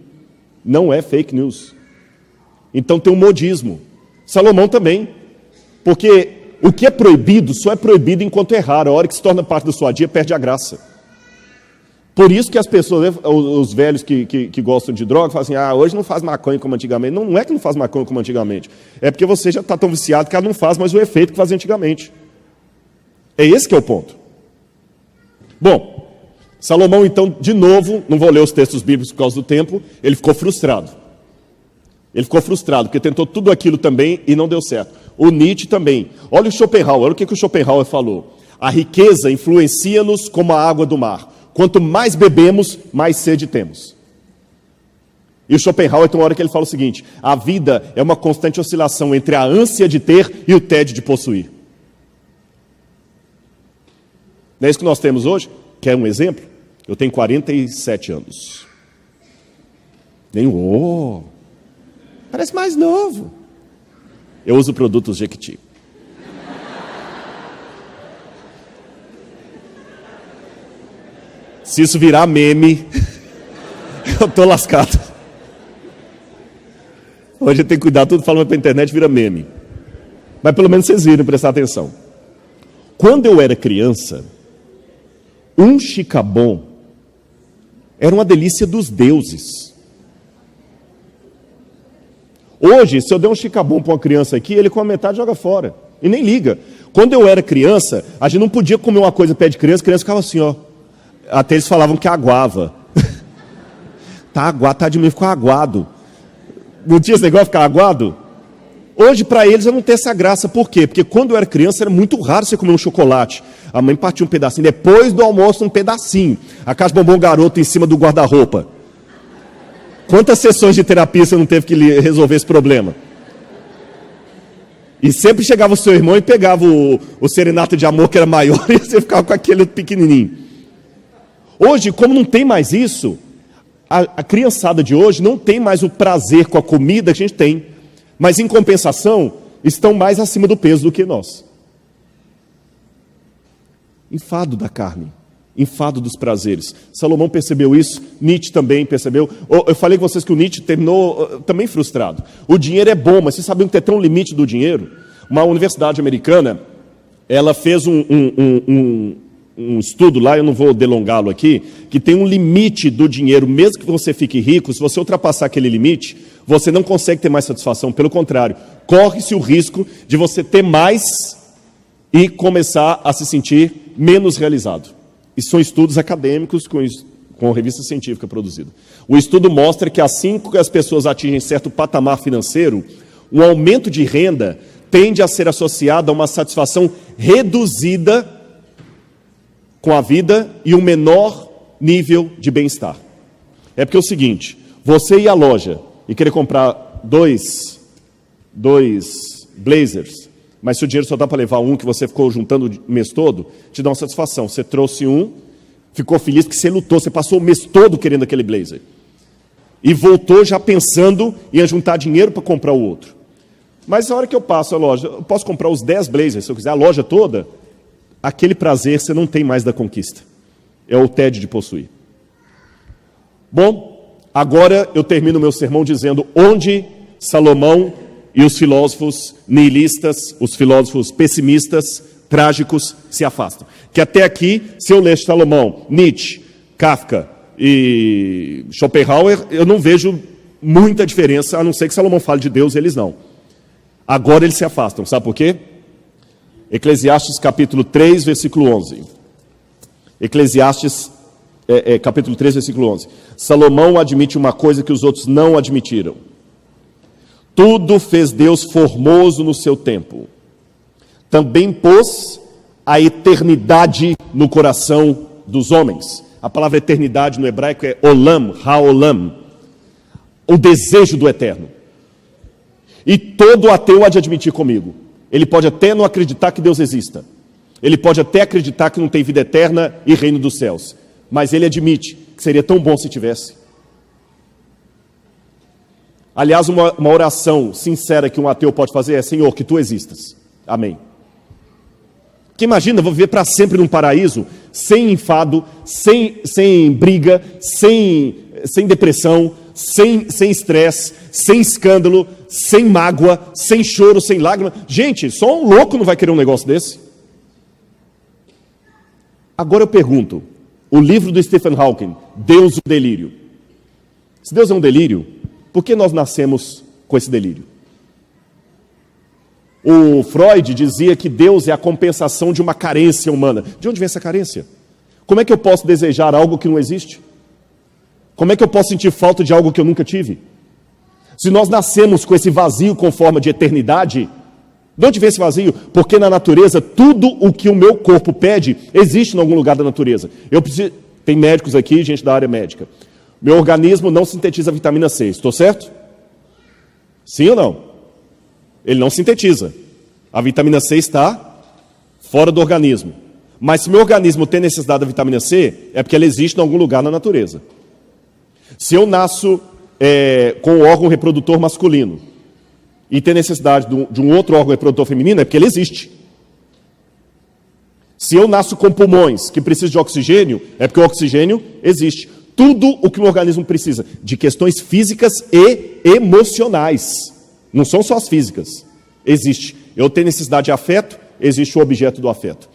Não é fake news. Então tem um modismo. Salomão também. Porque o que é proibido só é proibido enquanto é raro. A hora que se torna parte da sua dia, perde a graça. Por isso que as pessoas, os velhos que gostam de droga, falam assim: hoje não faz maconha como antigamente. Não é que não faz maconha como antigamente. É porque você já está tão viciado que ela não faz mais o efeito que fazia antigamente. É esse que é o ponto. Bom, Salomão, então, de novo, não vou ler os textos bíblicos por causa do tempo, ele ficou frustrado. Ele ficou frustrado, porque tentou tudo aquilo também e não deu certo. O Nietzsche também. Olha o Schopenhauer, olha o que o Schopenhauer falou. A riqueza influencia-nos como a água do mar. Quanto mais bebemos, mais sede temos. E o Schopenhauer tem uma hora que ele fala o seguinte: a vida é uma constante oscilação entre a ânsia de ter e o tédio de possuir. Não é isso que nós temos hoje? Quer um exemplo? Eu tenho 47 anos. Parece mais novo. Eu uso produtos Jequiti. Se isso virar meme, eu estou lascado. Hoje tem que cuidar, tudo falando para a internet vira meme. Mas pelo menos vocês viram, prestar atenção. Quando eu era criança, um chicabon era uma delícia dos deuses. Hoje, se eu der um chicabon para uma criança aqui, ele come metade e joga fora. E nem liga. Quando eu era criança, a gente não podia comer uma coisa perto de criança, a criança ficava assim, ó. Até eles falavam que aguava. Tá de mim, ficou aguado. Não tinha esse negócio de ficar aguado? Hoje, para eles, eu não tenho essa graça. Por quê? Porque quando eu era criança, era muito raro você comer um chocolate. A mãe partia um pedacinho. Depois do almoço, um pedacinho. A caixa de bombom garoto em cima do guarda-roupa. Quantas sessões de terapia você não teve que resolver esse problema? E sempre chegava o seu irmão e pegava o serenato de amor, que era maior, e você ficava com aquele pequenininho. Hoje, como não tem mais isso, a criançada de hoje não tem mais o prazer com a comida que a gente tem, mas em compensação, estão mais acima do peso do que nós. Enfado da carne, enfado dos prazeres. Salomão percebeu isso, Nietzsche também percebeu. Eu falei com vocês que o Nietzsche terminou também frustrado. O dinheiro é bom, mas vocês sabiam que tem um limite do dinheiro? Uma universidade americana, ela fez um estudo lá, eu não vou delongá-lo aqui, que tem um limite do dinheiro, mesmo que você fique rico, se você ultrapassar aquele limite, você não consegue ter mais satisfação, pelo contrário, corre-se o risco de você ter mais e começar a se sentir menos realizado. E são estudos acadêmicos com revista científica produzida. O estudo mostra que assim que as pessoas atingem certo patamar financeiro, um aumento de renda tende a ser associado a uma satisfação reduzida com a vida e um menor nível de bem-estar. É porque é o seguinte, você ir à loja e querer comprar dois blazers, mas se o dinheiro só dá para levar um que você ficou juntando o mês todo, te dá uma satisfação. Você trouxe um, ficou feliz porque você lutou, você passou o mês todo querendo aquele blazer. e voltou já pensando em juntar dinheiro para comprar o outro. Mas a hora que eu passo a loja, eu posso comprar os 10 blazers, se eu quiser a loja toda, aquele prazer você não tem mais da conquista. É o tédio de possuir. Bom, agora eu termino meu sermão dizendo onde Salomão e os filósofos nihilistas, os filósofos pessimistas, trágicos, se afastam. Que até aqui, se eu ler Salomão, Nietzsche, Kafka e Schopenhauer, eu não vejo muita diferença, a não ser que Salomão fale de Deus, eles não. Agora eles se afastam, sabe por quê? Eclesiastes capítulo 3, versículo 11. Eclesiastes capítulo 3, versículo 11. Salomão admite uma coisa que os outros não admitiram. Tudo fez Deus formoso no seu tempo. Também pôs a eternidade no coração dos homens. A palavra eternidade no hebraico é olam, haolam. O desejo do eterno. E todo ateu há de admitir comigo. Ele pode até não acreditar que Deus exista. Ele pode até acreditar que não tem vida eterna e reino dos céus. Mas ele admite que seria tão bom se tivesse. Aliás, uma oração sincera que um ateu pode fazer é: Senhor, que tu existas. Amém. Porque imagina, eu vou viver para sempre num paraíso, sem enfado, sem briga, sem depressão, sem estresse, sem escândalo, sem mágoa, sem choro, sem lágrima. Gente, só um louco não vai querer um negócio desse. Agora eu pergunto, o livro do Stephen Hawking, Deus o Delírio. Se Deus é um delírio, por que nós nascemos com esse delírio? O Freud dizia que Deus é a compensação de uma carência humana. De onde vem essa carência? Como é que eu posso desejar algo que não existe? Como é que eu posso sentir falta de algo que eu nunca tive? Se nós nascemos com esse vazio com forma de eternidade, de onde vem esse vazio? Porque na natureza, tudo o que o meu corpo pede, existe em algum lugar da natureza. Tem médicos aqui, gente da área médica. Meu organismo não sintetiza vitamina C, estou certo? Sim ou não? Ele não sintetiza. A vitamina C está fora do organismo. Mas se meu organismo tem necessidade da vitamina C, é porque ela existe em algum lugar na natureza. Se eu nasço com o órgão reprodutor masculino e tem necessidade de um outro órgão reprodutor feminino, é porque ele existe. Se eu nasço com pulmões que precisam de oxigênio, é porque o oxigênio existe. Tudo o que o organismo precisa, de questões físicas e emocionais. Não são só as físicas. Existe. Eu tenho necessidade de afeto, existe o objeto do afeto.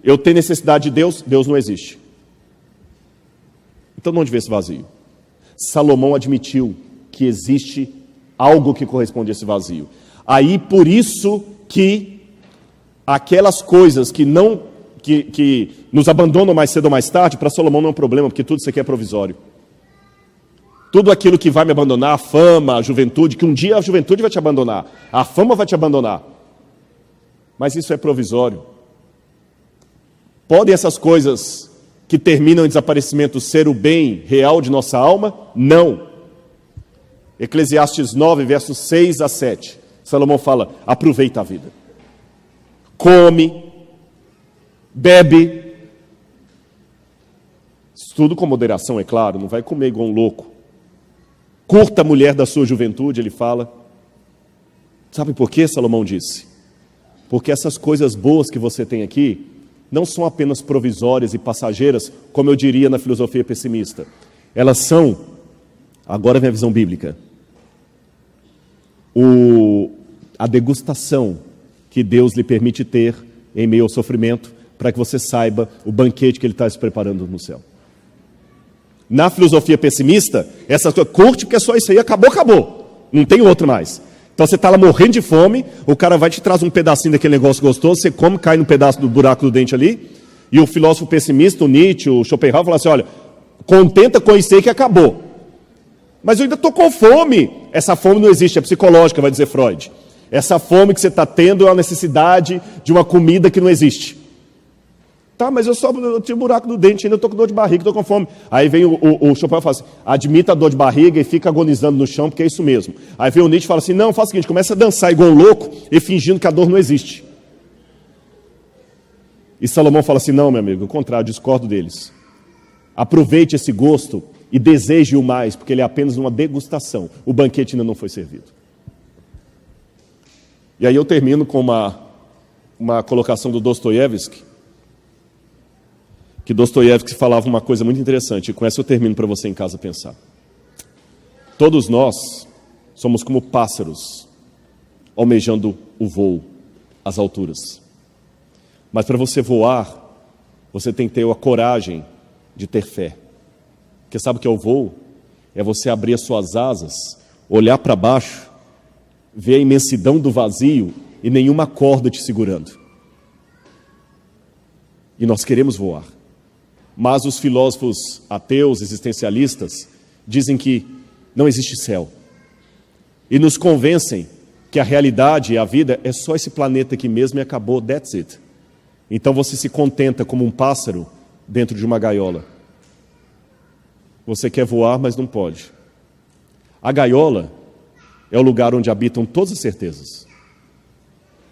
Eu tenho necessidade de Deus, Deus não existe. Então, de onde vem esse vazio? Salomão admitiu que existe algo que corresponde a esse vazio. Aí, por isso que aquelas coisas que nos abandonam mais cedo ou mais tarde, para Salomão não é um problema, porque tudo isso aqui é provisório. Tudo aquilo que vai me abandonar, a fama, a juventude, que um dia a juventude vai te abandonar, a fama vai te abandonar. Mas isso é provisório. Podem essas coisas que terminam em desaparecimento ser o bem real de nossa alma? Não. Eclesiastes 9, versos 6 a 7. Salomão fala: aproveita a vida. Come, bebe. Tudo com moderação, é claro, não vai comer igual um louco. Curta a mulher da sua juventude, ele fala. Sabe por quê, Salomão disse? Porque essas coisas boas que você tem aqui não são apenas provisórias e passageiras, como eu diria na filosofia pessimista. Elas são, agora vem a visão bíblica, a degustação que Deus lhe permite ter em meio ao sofrimento, para que você saiba o banquete que Ele está se preparando no céu. Na filosofia pessimista, essas coisas, curte porque é só isso aí, acabou. Não tem outro mais. Então você está lá morrendo de fome, o cara vai te trazer um pedacinho daquele negócio gostoso, você come, cai no pedaço do buraco do dente ali, e o filósofo pessimista, o Nietzsche, o Schopenhauer, fala assim: olha, contenta com isso aí que acabou. Mas eu ainda estou com fome. Essa fome não existe, é psicológica, vai dizer Freud. Essa fome que você está tendo é a necessidade de uma comida que não existe. Tá, mas eu tinha um buraco no dente, ainda estou com dor de barriga, estou com fome. Aí vem o Schopenhauer e fala assim: admita a dor de barriga e fica agonizando no chão, porque é isso mesmo. Aí vem o Nietzsche e fala assim: não, faz o seguinte, começa a dançar igual um louco e fingindo que a dor não existe. E Salomão fala assim: não, meu amigo, ao contrário, discordo deles. Aproveite esse gosto e deseje o mais, porque ele é apenas uma degustação. O banquete ainda não foi servido. E aí eu termino com uma colocação do Dostoiévski, que Dostoiévski falava uma coisa muito interessante, e com essa eu termino para você em casa pensar. Todos nós somos como pássaros almejando o voo, as alturas. Mas para você voar, você tem que ter a coragem de ter fé. Porque sabe o que é o voo? É você abrir as suas asas, olhar para baixo, ver a imensidão do vazio e nenhuma corda te segurando. E nós queremos voar. Mas os filósofos ateus, existencialistas, dizem que não existe céu. E nos convencem que a realidade e a vida é só esse planeta aqui mesmo e acabou, that's it. Então você se contenta como um pássaro dentro de uma gaiola. Você quer voar, mas não pode. A gaiola é o lugar onde habitam todas as certezas.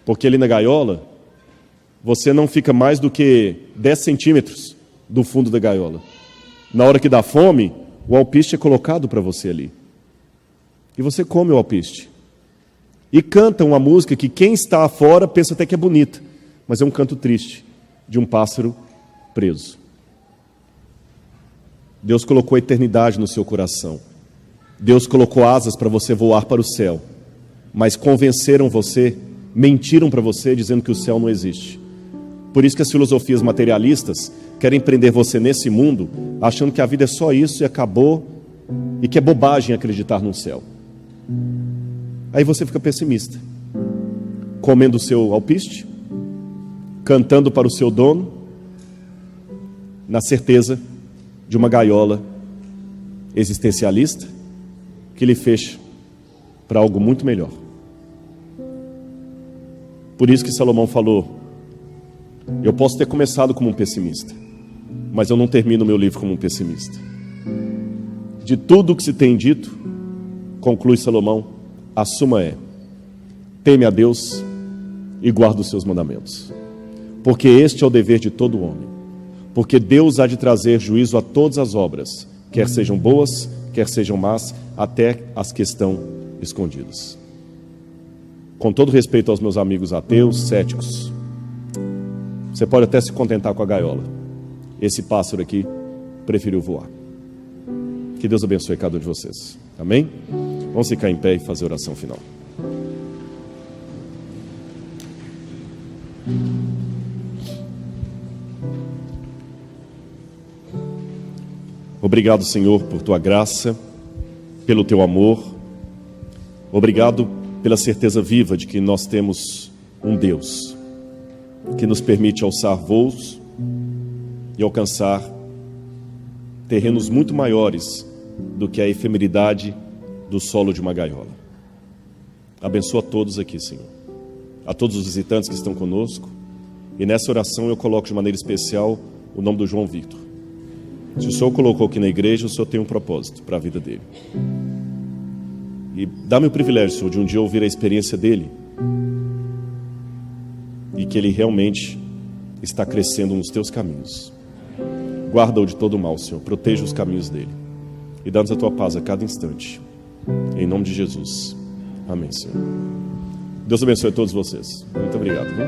Porque ali na gaiola, você não fica mais do que 10 centímetros do fundo da gaiola. Na hora que dá fome, o alpiste é colocado para você ali. E você come o alpiste. E canta uma música que quem está fora pensa até que é bonita, mas é um canto triste de um pássaro preso. Deus colocou a eternidade no seu coração. Deus colocou asas para você voar para o céu. Mas convenceram você, mentiram para você dizendo que o céu não existe. Por isso que as filosofias materialistas querem prender você nesse mundo, achando que a vida é só isso e acabou, e que é bobagem acreditar num céu. Aí você fica pessimista, comendo o seu alpiste, cantando para o seu dono, na certeza de uma gaiola existencialista que lhe fecha para algo muito melhor. Por isso que Salomão falou: eu posso ter começado como um pessimista, mas eu não termino meu livro como um pessimista. De tudo o que se tem dito, conclui Salomão, a suma é: teme a Deus e guarda os seus mandamentos, porque este é o dever de todo homem, porque Deus há de trazer juízo a todas as obras, quer sejam boas, quer sejam más, até as que estão escondidas. Com todo respeito aos meus amigos ateus, céticos, você pode até se contentar com a gaiola. Esse pássaro aqui preferiu voar. Que Deus abençoe cada um de vocês. Amém? Vamos ficar em pé e fazer a oração final. Obrigado, Senhor, por Tua graça, pelo Teu amor. Obrigado pela certeza viva de que nós temos um Deus que nos permite alçar voos e alcançar terrenos muito maiores do que a efemeridade do solo de uma gaiola. Abençoa todos aqui, Senhor, a todos os visitantes que estão conosco, e nessa oração eu coloco de maneira especial o nome do João Victor. Se o Senhor colocou aqui na igreja, o Senhor tem um propósito para a vida dele. E dá-me o privilégio, Senhor, de um dia ouvir a experiência dele e que ele realmente está crescendo nos teus caminhos. Guarda-o de todo mal, Senhor, proteja os caminhos dele e dá-nos a tua paz a cada instante, em nome de Jesus. Amém, Senhor. Deus abençoe a todos vocês. Muito obrigado, viu?